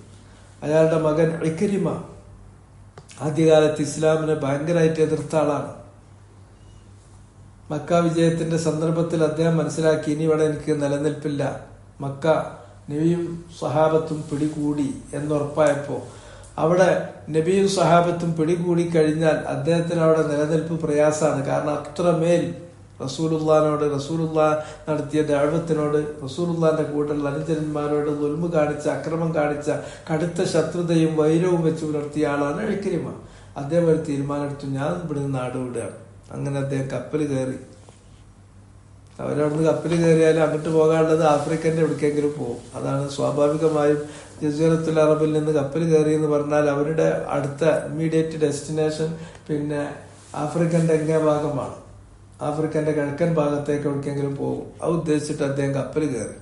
Speaker 1: അയാളുടെ മകൻ ഇക്രിമ ആദ്യകാലത്ത് ഇസ്ലാമിനെ ഭയങ്കരമായിട്ട് എതിർത്ത ആളാണ്. മക്ക വിജയത്തിന്റെ സന്ദർഭത്തിൽ അദ്ദേഹം മനസ്സിലാക്കി ഇനി ഇവിടെ എനിക്ക് നിലനിൽപ്പില്ല, മക്ക നബിയും സഹാബത്തും പിടികൂടി എന്നുറപ്പായപ്പോ അവിടെ നബിയും സഹാബത്തും പിടികൂടി കഴിഞ്ഞാൽ അദ്ദേഹത്തിന് അവിടെ നിലനിൽപ്പ് പ്രയാസമാണ്. കാരണം അത്രമേൽ റസൂലുള്ളാഹിനോട് റസൂലുള്ളാ നടത്തിയ ദഅവത്തിനോട് റസൂലുള്ളാഹിന്റെ കൂടെയുള്ള അനുചരന്മാരോട് ദുൽമ് കാണിച്ച അക്രമം കാണിച്ച കടുത്ത ശത്രുതയും വൈരവും വെച്ച് പുലർത്തിയ ആളാണ് ഇക്രിമ. അദ്ദേഹം ഒരു തീരുമാനമെടുത്തു, ഞാൻ ഇവിടുന്ന് നാട് വിടുകയാണ്. അങ്ങനെ അദ്ദേഹം കപ്പൽ കയറി. അവരവിടുന്ന് കപ്പൽ കയറിയാലും അങ്ങോട്ട് പോകാനുള്ളത് ആഫ്രിക്കന്റെ എവിടേക്കെങ്കിലും പോകും. അതാണ് സ്വാഭാവികമായും ജസീറത്തുൽ അറബിൽ നിന്ന് കപ്പൽ കയറി എന്ന് പറഞ്ഞാൽ അവരുടെ അടുത്ത ഇമ്മീഡിയറ്റ് ഡെസ്റ്റിനേഷൻ ആഫ്രിക്കന്റെ എങ്ങേ ഭാഗമാണ്. ആഫ്രിക്കന്റെ കിഴക്കൻ ഭാഗത്തേക്ക് എവിടേക്കെങ്കിലും പോകും. അത് ഉദ്ദേശിച്ചിട്ട് അദ്ദേഹം കപ്പൽ കയറി.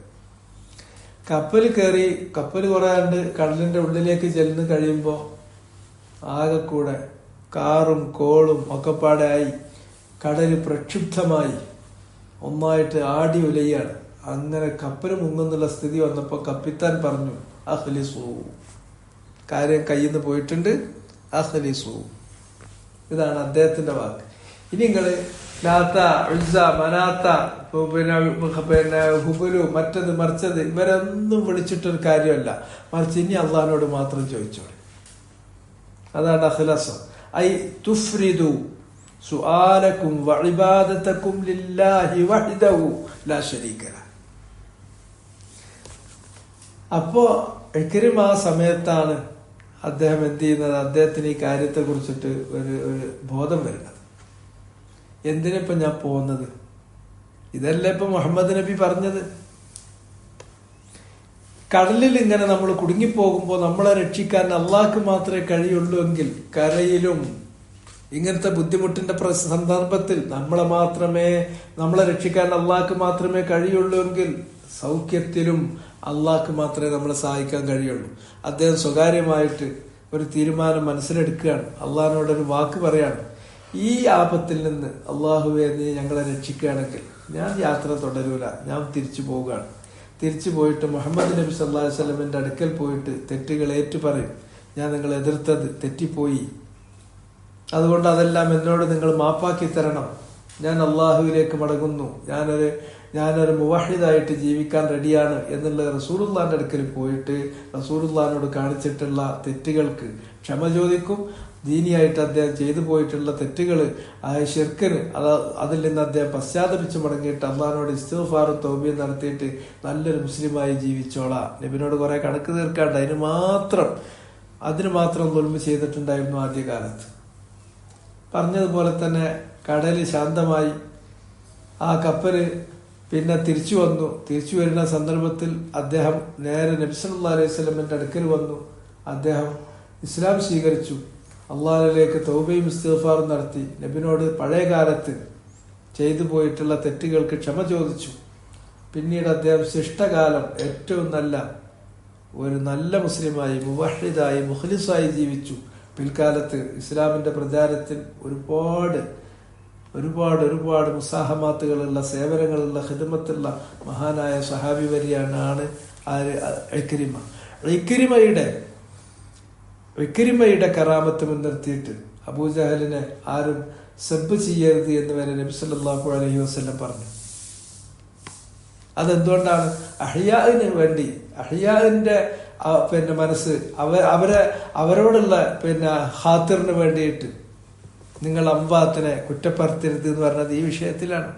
Speaker 1: കപ്പൽ കുറെ കണ്ട് കടലിന്റെ ഉള്ളിലേക്ക് ചെല്ലുന്നു കഴിയുമ്പോ ആകെ കൂടെ കാറും കോളും ഒക്കെ പാടായി കടല് പ്രക്ഷുബ്ധമായി ഒന്നായിട്ട് ആടി ഉലയാണ്. അങ്ങനെ കപ്പൽ മുങ്ങുന്നുള്ള സ്ഥിതി വന്നപ്പോ കപ്പിത്താൻ പറഞ്ഞു, അഖ്ലിസൂ, കാര്യം കയ്യിൽ നിന്ന് പോയിട്ടുണ്ട്, അഖ്ലിസൂ. ഇതാണ് അദ്ദേഹത്തിന്റെ വാക്ക്. ഇനി നിങ്ങള് ലാത്ത ഉസ്സ മനാത്ത പിന്നെ ഹുബുലു മറ്റത് മറിച്ചത് ഇവരൊന്നും വിളിച്ചിട്ടൊരു കാര്യമല്ല, മറിച്ച് ഇനി അള്ളാഹിനോട് മാത്രം ചോദിച്ചോളൂ. അതാണ് അഖ്ലസ്. ഐ തുഫ്രിദു സുആലകും വഇബാദതകും ലില്ലാഹി വഹ്ദഹു ലാ ശരീക ലഹു. അപ്പോ ഇക്രിമ ആ സമയത്താണ് അദ്ദേഹം എന്ത് ചെയ്യുന്നത്, അദ്ദേഹത്തിന് ഈ കാര്യത്തെ കുറിച്ചിട്ട് ഒരു ബോധം വരുന്നത്. എന്തിനിപ്പോ ഞാൻ പോകുന്നത്, ഇതല്ലേ ഇപ്പൊ മുഹമ്മദ് നബി പറഞ്ഞത്. കടലിൽ ഇങ്ങനെ നമ്മൾ കുടുങ്ങിപ്പോകുമ്പോൾ നമ്മളെ രക്ഷിക്കാൻ അള്ളാഹ്ക്ക് മാത്രമേ കഴിയുള്ളൂ എങ്കിൽ കരയിലും ഇങ്ങനത്തെ ബുദ്ധിമുട്ടിന്റെ സന്ദർഭത്തിൽ നമ്മളെ രക്ഷിക്കാൻ അള്ളാഹ്ക്ക് മാത്രമേ കഴിയുള്ളൂ എങ്കിൽ സൗഖ്യത്തിലും അള്ളാഹ്ക്ക് മാത്രമേ നമ്മളെ സഹായിക്കാൻ കഴിയുള്ളൂ. അദ്ദേഹം സ്വകാര്യമായിട്ട് ഒരു തീരുമാനം മനസ്സിലെടുക്കുകയാണ്, അള്ളാഹിനോടൊരു വാക്ക് പറയാണ്, ഈ ആപത്തിൽ നിന്ന് അള്ളാഹുവെ നീ ഞങ്ങളെ രക്ഷിക്കുകയാണെങ്കിൽ ഞാൻ യാത്ര തുടരൂല, ഞാൻ തിരിച്ചു പോവുകയാണ്. തിരിച്ചു പോയിട്ട് മുഹമ്മദ് നബി സല്ലല്ലാഹു അലൈഹി വസല്ലമിന്റെ അടുക്കൽ പോയിട്ട് തെറ്റുകൾ ഏറ്റുപറയും, ഞാൻ നിങ്ങളെ എതിർത്തത് തെറ്റിപ്പോയി, അതുകൊണ്ട് അതെല്ലാം എന്നോട് നിങ്ങൾ മാപ്പാക്കി തരണം, ഞാൻ അള്ളാഹുവിലേക്ക് മടങ്ങുന്നു, ഞാനൊരു മുവഹിദായിട്ട് ജീവിക്കാൻ റെഡിയാണ് എന്നുള്ള റസൂലുള്ളാഹിന്റെ അടുക്കൽ പോയിട്ട് റസൂലുള്ളാഹിനോട് കാണിച്ചിട്ടുള്ള തെറ്റുകൾക്ക് ക്ഷമ ചോദിക്കും. ദീനിയായിട്ട് അദ്ദേഹം ചെയ്തു പോയിട്ടുള്ള തെറ്റുകൾ ശിർക്കിന് അതിൽ നിന്ന് അദ്ദേഹം പശ്ചാത്തപിച്ച് മടങ്ങിയിട്ട് അള്ളാഹിനോട് ഇസ്തിഗ്ഫാറും തൗബയും നടത്തിയിട്ട് നല്ലൊരു മുസ്ലിമായി ജീവിച്ചോളാം. നബിനോട് കുറെ കണക്ക് തീർക്കാണ്ട് അതിന് മാത്രം ദുൽമ ചെയ്തിട്ടുണ്ടായിരുന്നു ആദ്യകാലത്ത്. പറഞ്ഞതുപോലെ തന്നെ കടല് ശാന്തമായി. ആ കപ്പല് പിന്നെ തിരിച്ചു വന്നു. തിരിച്ചു വരുന്ന സന്ദർഭത്തിൽ അദ്ദേഹം നേരെ നബി സല്ലല്ലാഹു അലൈഹി വസല്ലമിന്റെ അടുക്കൽ വന്നു. അദ്ദേഹം ഇസ്ലാം സ്വീകരിച്ചു. അള്ളാഹിലേക്ക് തൗബയും ഇസ്തിഗ്ഫാറും നടത്തി. നബിനോട് പഴയ കാലത്ത് ചെയ്തു പോയിട്ടുള്ള തെറ്റുകൾക്ക് ക്ഷമ ചോദിച്ചു. പിന്നീട് അദ്ദേഹം ശിഷ്ടകാലം ഏറ്റവും നല്ല മുസ്ലിമായി, മുവഹിദായി, മുഖ്ലിസായി ജീവിച്ചു. പിൽക്കാലത്ത് ഇസ്ലാമിന്റെ പ്രചാരത്തിൽ ഒരുപാട് മുസാഹമാത്തുകളുള്ള, സേവനങ്ങളുള്ള, ഖിദ്മത്തുള്ള മഹാനായ സഹാബി വരിയാണ് ഇക്രിമ. ഇക്രിമയുടെ കറാമത്ത് മുൻനിർത്തിയിട്ട് അബൂജഹലിനെ ആരും സബ്ബ് ചെയ്യരുത് എന്ന് വരെ നബി സല്ലല്ലാഹു അലൈഹി വസല്ലം പറഞ്ഞു. അതെന്തുകൊണ്ടാണ്? അഹ്യാഇന് വേണ്ടി, അഹ്യാഇന്റെ മനസ്സ് അവരോടുള്ള ഖാത്തിറിന് വേണ്ടിയിട്ട് നിങ്ങൾ അംവാത്തിനെ കുറ്റപ്പെടുത്തരുത് എന്ന് പറഞ്ഞത് ഈ വിഷയത്തിലാണ്.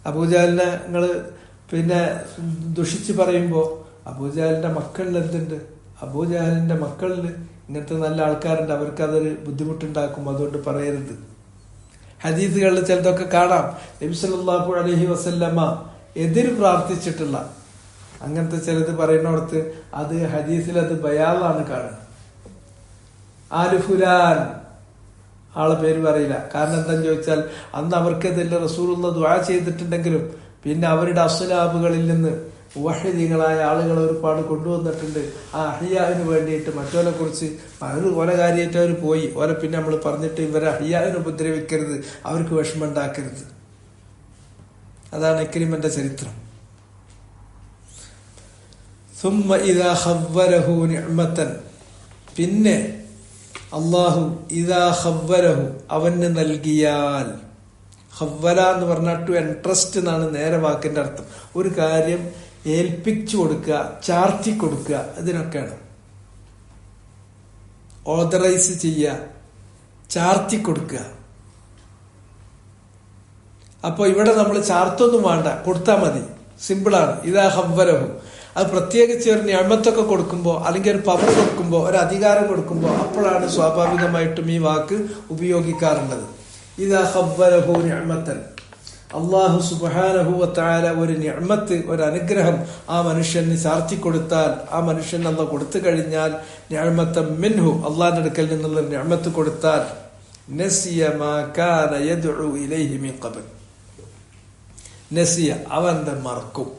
Speaker 1: അബൂജാലിനെ നിങ്ങള് പിന്നെ ദുഷിച്ച് പറയുമ്പോ അബൂജാലിന്റെ മക്കളിൽ എന്തുണ്ട്? അബൂജാലിന്റെ മക്കളിൽ ഇങ്ങനത്തെ നല്ല ആൾക്കാരുണ്ട്, അവർക്ക് അതൊരു ബുദ്ധിമുട്ടുണ്ടാക്കും, അതുകൊണ്ട് പറയരുത്. ഹദീസുകളിൽ ചിലതൊക്കെ കാണാം, നബി സല്ലല്ലാഹു അലൈഹി വസല്ലമ എതിര് പ്രാർത്ഥിച്ചിട്ടുള്ള അങ്ങനത്തെ ചിലത് പറയുന്നിടത്ത് അത് ഹദീസിൽ അത് ബയാളാണ് കാണുക. ആലു ഫുലാൻ, ആളെ പേര് പറയില്ല. കാരണം എന്താന്ന് ചോദിച്ചാൽ അന്ന് അവർക്കെതിരെ റസൂലുള്ള ദുആ ചെയ്തിട്ടുണ്ടെങ്കിലും പിന്നെ അവരുടെ അസ്ലാബുകളിൽ നിന്ന് വഹീദീങ്ങളായ ആളുകൾ ഒരുപാട് കൊണ്ടുവന്നിട്ടുണ്ട്. ആ അഹിയാവിന് വേണ്ടിയിട്ട് മറ്റോലെ കുറിച്ച് ഒരു ഓല കാര്യമായിട്ട് അവർ പോയി. ഓലെ പിന്നെ നമ്മൾ പറഞ്ഞിട്ട് ഇവരെ അഹിയാവിന് ഉപദ്രവിക്കരുത്, അവർക്ക് വിഷമം ഉണ്ടാക്കരുത്. അതാണ് ഇക്രിമന്റെ ചരിത്രം. സുമ്മ ഇദാ ഖവ്വലഹു നിഅമതൻ, പിന്നെ അല്ലാഹു ഇദാ ഖവ്വലഹു അവന് നൽകിയാൽ, ഖവ്വല എന്ന് പറഞ്ഞാൽ ടു എൻട്രസ്റ്റ് എന്നാണ് നേരെ വാക്കിന്റെ അർത്ഥം. ഒരു കാര്യം ഏൽപ്പിച്ചു കൊടുക്കുക, ചാർത്തി കൊടുക്കുക, ഇതിനൊക്കെയാണ് ഓതറൈസ് ചെയ്യുക, ചാർത്തി കൊടുക്കുക. അപ്പൊ ഇവിടെ നമ്മൾ ചാർത്തൊന്നും വേണ്ട, കൊടുത്താൽ മതി, സിമ്പിളാണ്. ഇതാ ഖവ്വലഹു. അത് പ്രത്യേകിച്ച് ഒരു നിഅമത്തൊക്കെ കൊടുക്കുമ്പോൾ അല്ലെങ്കിൽ ഒരു പവർ കൊടുക്കുമ്പോൾ ഒരു അധികാരം കൊടുക്കുമ്പോൾ അപ്പോഴാണ് സ്വാഭാവികമായിട്ടും ഈ വാക്ക് ഉപയോഗിക്കാറുള്ളത്. ഇദാ ഖവ്വലഹു നിഅമതൻ, അല്ലാഹു സുബ്ഹാനഹു വ തആല ഒരു നിഅമത്ത്, ഒരു അനുഗ്രഹം ആ മനുഷ്യന് ചാർത്തി കൊടുത്താൽ, ആ മനുഷ്യൻ അല്ലാഹു കൊടുത്തു കഴിഞ്ഞാൽ, നിഅമതൻ മിൻഹു, അല്ലാഹുവിന്റെ അടുക്കൽ നിന്നുള്ള നിഅമത്ത് കൊടുത്താൽ, നസിയ മാ കാന യദ്ഉ ഇലൈഹി മിൻ ഖബൽ, നസിയ അവൻ മറക്കും,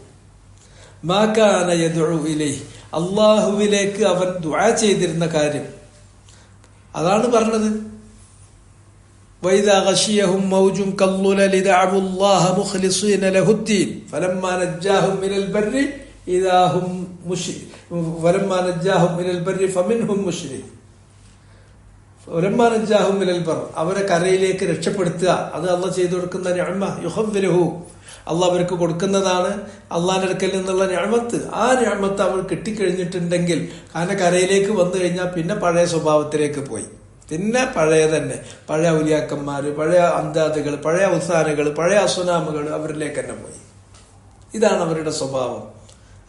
Speaker 1: മാ കാന യദ്ഉ ഇലൈഹി അല്ലാഹുവിലേക്ക് അവൻ ദുആ ചെയ്തിരുന്ന കാര്യം. അതാണ് പറഞ്ഞത്, وإذا غشيهم موج كالظلل دعوا الله مخلصين له الدين فلما نجاهم من البر إذا هم فلما نجاهم من البر فمنهم مشرك فلما نجاهم من البر അവരെ കരയിലേക്ക് രക്ഷപ്പെടുത്തുക, അത് അല്ലാഹു ചെയ്തു കൊടുക്കുന്ന നിഅമ. യുഖവ്വിലുഹു, അല്ലാഹു അവർക്ക് കൊടുക്കുന്നതാണ് അല്ലാഹുവിന്റെ അടുക്കൽ നിന്നുള്ള നിഅമത്ത്. ആ നിഅമത്ത് അവർ കിട്ടിക്കഴിഞ്ഞിട്ടുണ്ടെങ്കിൽ കാരണം കരയിലേക്ക് വന്നു കഴിഞ്ഞാൽ പിന്നെ പഴയ സ്വഭാവത്തിലേക്ക് പോയി, പിന്നെ പഴയ തന്നെ പഴയ ഔലിയാക്കന്മാര്, പഴയ അന്താദുകൾ, പഴയ ഉസാനുകൾ, പഴയ അസുനാമുകൾ അവരിലേക്ക് തന്നെ പോയി. ഇതാണ് അവരുടെ സ്വഭാവം.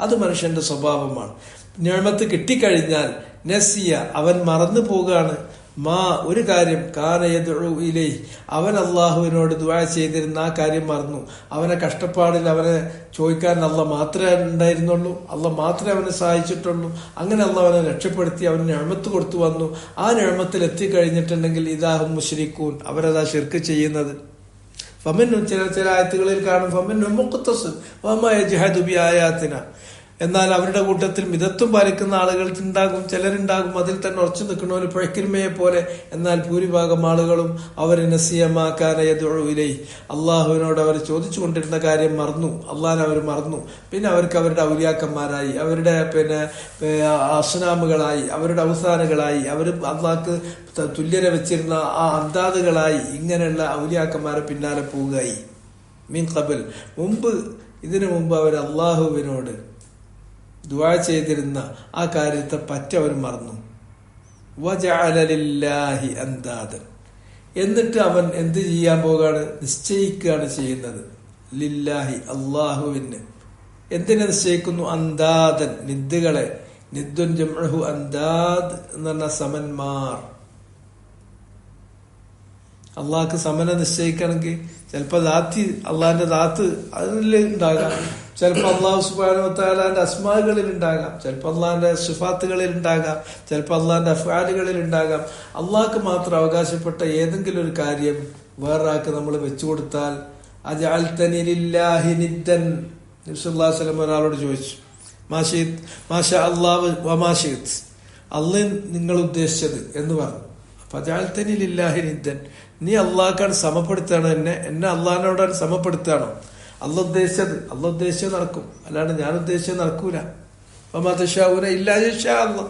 Speaker 1: അത് മനുഷ്യന്റെ സ്വഭാവമാണ്. നിഅമത്ത് കിട്ടിക്കഴിഞ്ഞാൽ നസിയ അവൻ മറന്നു പോവുകയാണ്. മാ ഒരു കാര്യം കാന യദ്ഉ ഇലൈഹി അവൻ അല്ലാഹുവിനോട് ദുആ ചെയ്തിരുന്ന ആ കാര്യം മറന്നു. അവനെ കഷ്ടപ്പാടിൽ അവനെ ചോദിക്കാൻ അല്ലാഹ് മാത്രമേ ഉണ്ടായിരുന്നുള്ളൂ, അല്ലാഹ് മാത്രമേ അവനെ സഹായിച്ചിട്ടുള്ളൂ. അങ്ങനെ അല്ലാഹ് അവനെ രക്ഷപ്പെടുത്തി, അവന് നിഅമത്ത് കൊടുത്തു വന്നു. ആ നിഅമത്തിൽ എത്തിക്കഴിഞ്ഞിട്ടുണ്ടെങ്കിൽ ഇദാഹും മുശ്രിക്കൂൻ, അവരതാ ശിർക്ക് ചെയ്യുന്നത്. ഫമിൻഹും ചില ആയത്തുകളിൽ കാണും ഫമിൻഹും മുഖ്തസിദ് വമാ യജ്ഹദു ബിആയാതിനാ, എന്നാൽ അവരുടെ കൂട്ടത്തിൽ മിതത്വം പാലിക്കുന്ന ആളുകൾ ഉണ്ടാകും, ചിലരുണ്ടാകും അതിൽ തന്നെ ഉറച്ചു നിൽക്കുന്നവര് പഴക്കിന്മയെ പോലെ. എന്നാൽ ഭൂരിഭാഗം ആളുകളും അവർ നസിയമാക്കാൻ യദ്ഉഇലൈഹി അള്ളാഹുവിനോട് അവർ ചോദിച്ചു കൊണ്ടിരുന്ന കാര്യം മറന്നു, അള്ളാഹിനെ അവർ മറന്നു. പിന്നെ അവർക്ക് അവരുടെ ഔലിയാക്കന്മാരായി, അവരുടെ പിന്നെ അസ്നാമുകളായി, അവരുടെ ഔസാനുകളായി, അവർ അള്ളാഹ്ക്ക് തുല്യരെ വെച്ചിരുന്ന ആ അന്താദുകളായി, ഇങ്ങനെയുള്ള ഔലിയാക്കന്മാരെ പിന്നാലെ പോവുകയായി. മീൻ ഖബൽ, ഇതിനു മുമ്പ് അവർ അള്ളാഹുവിനോട് ദുആ ചെയ്തിരുന്ന ആ കാര്യത്തെ പറ്റി അവർ മറന്നു. വജഅല ലില്ലാഹി അന്താദൻ, എന്നിട്ട് അവൻ എന്ത് ചെയ്യാൻ പോവുകയാണ്? നിശ്ചയിക്കുകയാണ് ചെയ്യുന്നത്. ലില്ലാഹി അള്ളാഹുവിന്. എന്തിനെ നിശ്ചയിക്കുന്നു? അന്താദൻ, നിദ്ദുകളെ. നിദ്ദുൻ ജംഉഹു അന്താദ് എന്ന് പറഞ്ഞ സമന്മാർ. അള്ളാഹ്ക്ക് സമനെ നിശ്ചയിക്കണമെങ്കിൽ ചിലപ്പോ ദാത്തി, അള്ളാഹിന്റെ ദാത്ത് അതിൽ ഉണ്ടാകാം, ചിലപ്പോൾ അള്ളാഹു സുബ്ഹാനഹു വ തആലയുടെ അസ്മാകളിൽ ഉണ്ടാകാം, ചിലപ്പോൾ അള്ളാഹിന്റെ സിഫാത്തുകളിൽ ഉണ്ടാകാം, ചിലപ്പോൾ അള്ളാഹിന്റെ അഫ്ആലുകളിൽ ഉണ്ടാകാം. അള്ളാഹ്ക്ക് മാത്രം അവകാശപ്പെട്ട ഏതെങ്കിലും ഒരു കാര്യം വേറൊരാൾക്ക് നമ്മൾ വെച്ചു കൊടുത്താൽ, അജഅൽതനി ലില്ലാഹി നിദ്ദൻ, നബി സല്ലല്ലാഹു അലൈഹി വസല്ലം ഒരാളോട് ചോദിച്ചു, മാഷാ അല്ലാഹു വമാ ശിഅ്ത്, അള്ളാഹ് നിങ്ങൾ ഉദ്ദേശിച്ചത് എന്ന് പറഞ്ഞു. അജഅൽതനി ലില്ലാഹി നിദ്ദൻ, നീ അള്ളാഹ്ക്കാണ് സമപ്പെടുത്താണോ എന്നെ അള്ളാഹിനോടാണ് സമപ്പെടുത്താണോ? അള്ളാഹ് ഉദ്ദേശിച്ചത് നടക്കും, അല്ലാണ്ട് ഞാൻ ഉദ്ദേശിച്ചത് നടക്കൂല. വമാ തശാഊന ഇല്ലാ യശാ അല്ലാഹ്,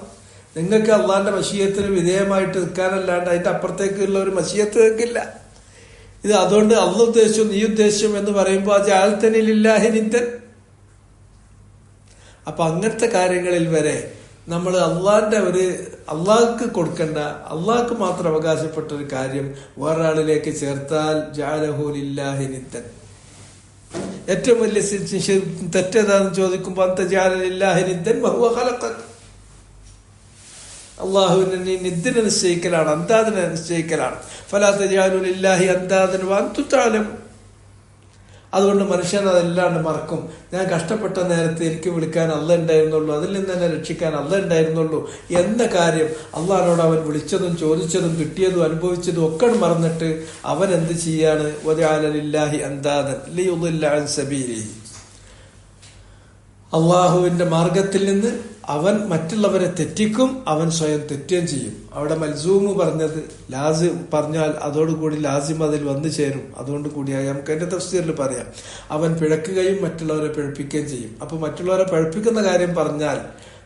Speaker 1: നിങ്ങൾക്ക് അള്ളാഹിന്റെ മശീയത്തിന് വിധേയമായിട്ട് നിൽക്കാനല്ലാണ്ട് അതിന്റെ അപ്പുറത്തേക്കുള്ള ഒരു മശീയത്ത് നിൽക്കില്ല. ഇത് അതുകൊണ്ട് അള്ളാഹ് ഉദ്ദേശിച്ചു നീ ഉദ്ദേശിച്ചു എന്ന് പറയുമ്പോൾ അജഅൽതനി ലില്ലാഹി നിദ്ദൻ. അപ്പൊ അങ്ങനത്തെ കാര്യങ്ങളിൽ വരെ നമ്മൾ അള്ളാഹ്ക്ക് കൊടുക്കേണ്ട, അള്ളാഹ്ക്ക് മാത്രം അവകാശപ്പെട്ട ഒരു കാര്യം വേറൊരാളിലേക്ക് ചേർത്താൽ ജഅലഹു ലില്ലാഹി നിദ്ദൻ. ഏറ്റവും വലിയ തെറ്റേതാന്ന് ചോദിക്കുമ്പോൾ അന്ത ജഅല ലില്ലാഹി നിദ്ദൻ വഹുവ ഖലഖക, അള്ളാഹുവിനെ നീ നിദ്ദിനെ നിശ്ചയിക്കലാണ്, അന്താദിനെ നിശ്ചയിക്കലാണ്. ഫലാ തജഅലു ലില്ലാഹി അന്താദൻ വഅൻതും തഅലമൂൻ. അതുകൊണ്ട് മനുഷ്യൻ അതെല്ലാം മറക്കും. ഞാൻ കഷ്ടപ്പെട്ട നേരത്തെ എനിക്ക് വിളിക്കാൻ അല്ല ഉണ്ടായിരുന്നുള്ളൂ, അതിൽ നിന്ന് തന്നെ രക്ഷിക്കാൻ അല്ല ഉണ്ടായിരുന്നുള്ളൂ എന്ന കാര്യം അള്ളാഹിനോട് അവൻ വിളിച്ചതും ചോദിച്ചതും കിട്ടിയതും അനുഭവിച്ചതും ഒക്കെ മറന്നിട്ട് അവൻ എന്ത് ചെയ്യാണ്? വജഅല ലില്ലാഹി അന്താദൻ ലിയുദില്ല അൻ സബീലിഹി. അള്ളാഹുവിന്റെ മാർഗത്തിൽ നിന്ന് അവൻ മറ്റുള്ളവരെ തെറ്റിക്കും, അവൻ സ്വയം തെറ്റുകയും ചെയ്യും. അവിടെ മൽസൂമ് പറഞ്ഞത് ലാസിം പറഞ്ഞാൽ അതോടുകൂടി ലാസിം അതിൽ വന്നു ചേരും. അതുകൊണ്ട് കൂടിയായി നമുക്ക് എന്റെ തഫ്സീറിൽ പറയാം, അവൻ പിഴക്കുകയും മറ്റുള്ളവരെ പിഴപ്പിക്കുകയും ചെയ്യും. അപ്പൊ മറ്റുള്ളവരെ പിഴപ്പിക്കുന്ന കാര്യം പറഞ്ഞാൽ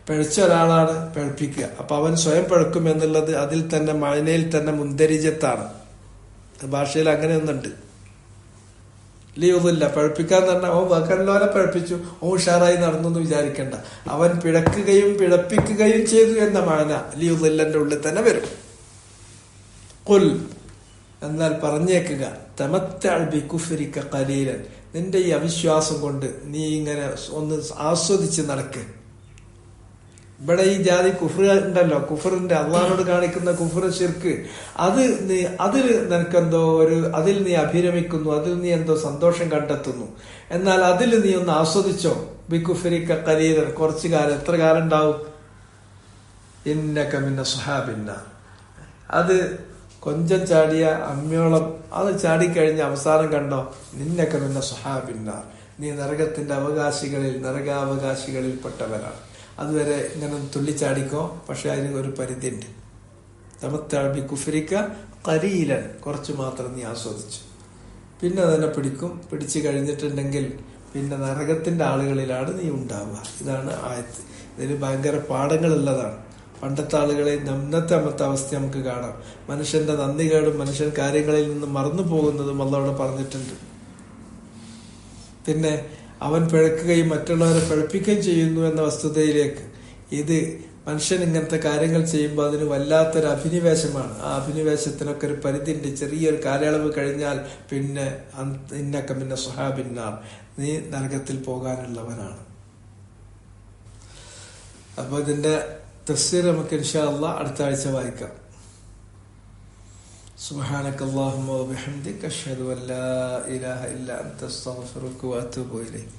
Speaker 1: പിഴച്ച ഒരാളാണ് പിഴപ്പിക്കുക, അപ്പൊ അവൻ സ്വയം പിഴക്കും എന്നുള്ളത് അതിൽ തന്നെ മഴനയിൽ തന്നെ മുന്ദരിജത്താണ്. ഭാഷയിൽ അങ്ങനെ ഒന്നുണ്ട്. ലിയുദില്ല, പഴപ്പിക്കാന്ന് പറഞ്ഞാൽ ഓ വക്കല്ലോലെ പഴപ്പിച്ചു, ഓ ഉഷാറായി നടന്നു എന്ന് വിചാരിക്കണ്ട. അവൻ പിഴക്കുകയും പിഴപ്പിക്കുകയും ചെയ്തു എന്ന മാന ലിയുദില്ലന്റെ ഉള്ളിൽ തന്നെ വരും. ഖുൽ, എന്നാൽ പറഞ്ഞേക്കുക, തമത്തഅ ബികുഫ്രിക ഖലീലൻ, നിന്റെ ഈ അവിശ്വാസം കൊണ്ട് നീ ഇങ്ങനെ ഒന്ന് ആസ്വദിച്ച് നടക്ക്. ഇവിടെ ഈ ജാതി കുഫർ ഉണ്ടല്ലോ, കുഫറിന്റെ അള്ളാഹിനോട് കാണിക്കുന്ന കുഫർ ശിർക്ക്, അതിൽ നിനക്കെന്തോ അതിൽ നീ അഭിരമിക്കുന്നു, അതിൽ നീ എന്തോ സന്തോഷം കണ്ടെത്തുന്നു. എന്നാൽ അതിൽ നീ ഒന്ന് ആസ്വദിച്ചോ. ബികുഫ്രിക ഖലീലൻ, കുറച്ചു കാലം. എത്ര കാലം ഉണ്ടാവും? ഇന്നക മിന സുഹാബിന്നാർ, അത് കൊഞ്ചം ചാടിയ അമ്മയോളം അത് ചാടിക്കഴിഞ്ഞ അവസാനം കണ്ടോ, നിന്നക മിന സുഹാബിന്നാർ, നീ നരകത്തിന്റെ നരകാവകാശികളിൽ പെട്ടവരാണ്. അതുവരെ ഇങ്ങനെ തുള്ളിച്ചാടിക്കോ, പക്ഷെ അതിന് ഒരു പരിധി ഉണ്ട്. തമത്തഅ ബികുഫ്രിക ഖലീലൻ, കുറച്ച് മാത്രം നീ ആസ്വദിച്ചു, പിന്നെ അതിനെ പിടിച്ചു കഴിഞ്ഞിട്ടുണ്ടെങ്കിൽ പിന്നെ നരകത്തിന്റെ ആളുകളിലാണ് നീ ഉണ്ടാവുക. ഇതാണ് ആയത്ത്. ഇതിൽ ഭയങ്കര പാഠങ്ങളുള്ളതാണ്. പണ്ടത്തെ ആളുകളെ ഇന്നത്തെ അവസ്ഥ നമുക്ക് കാണാം. മനുഷ്യന്റെ നന്ദികേടും മനുഷ്യൻ കാര്യങ്ങളിൽ നിന്ന് മറന്നു പോകുന്നതും അല്ലാഹു പറഞ്ഞിട്ടുണ്ട്. പിന്നെ അവൻ പിഴക്കുകയും മറ്റുള്ളവരെ പിഴപ്പിക്കുകയും ചെയ്യുന്നു എന്ന വസ്തുതയിലേക്ക് ഇത് മനുഷ്യൻ ഇങ്ങനത്തെ കാര്യങ്ങൾ ചെയ്യുമ്പോൾ അതിന് വല്ലാത്തൊരു അഭിനിവേശമാണ്. ആ അഭിനിവേശത്തിനൊക്കെ ഒരു പരിധിയുണ്ട്. ചെറിയൊരു കാലയളവ് കഴിഞ്ഞാൽ പിന്നെ ഇന്നക മിന സുഹാബിന്നാർ, നീ നരകത്തിൽ പോകാനുള്ളവനാണ്. അപ്പൊ ഇതിന്റെ തഫ്സീർ നമുക്ക് ഇൻഷാ അല്ലാഹ് അടുത്ത ആഴ്ച വായിക്കാം. സുബ്ഹാനക അല്ലാഹുമ്മ വബിഹംദിക അഷ്ഹദു അൻ ലാ ഇലാഹ ഇല്ല അൻത അസ്തഗ്ഫിറുക വഅതൂബു ഇലൈക്.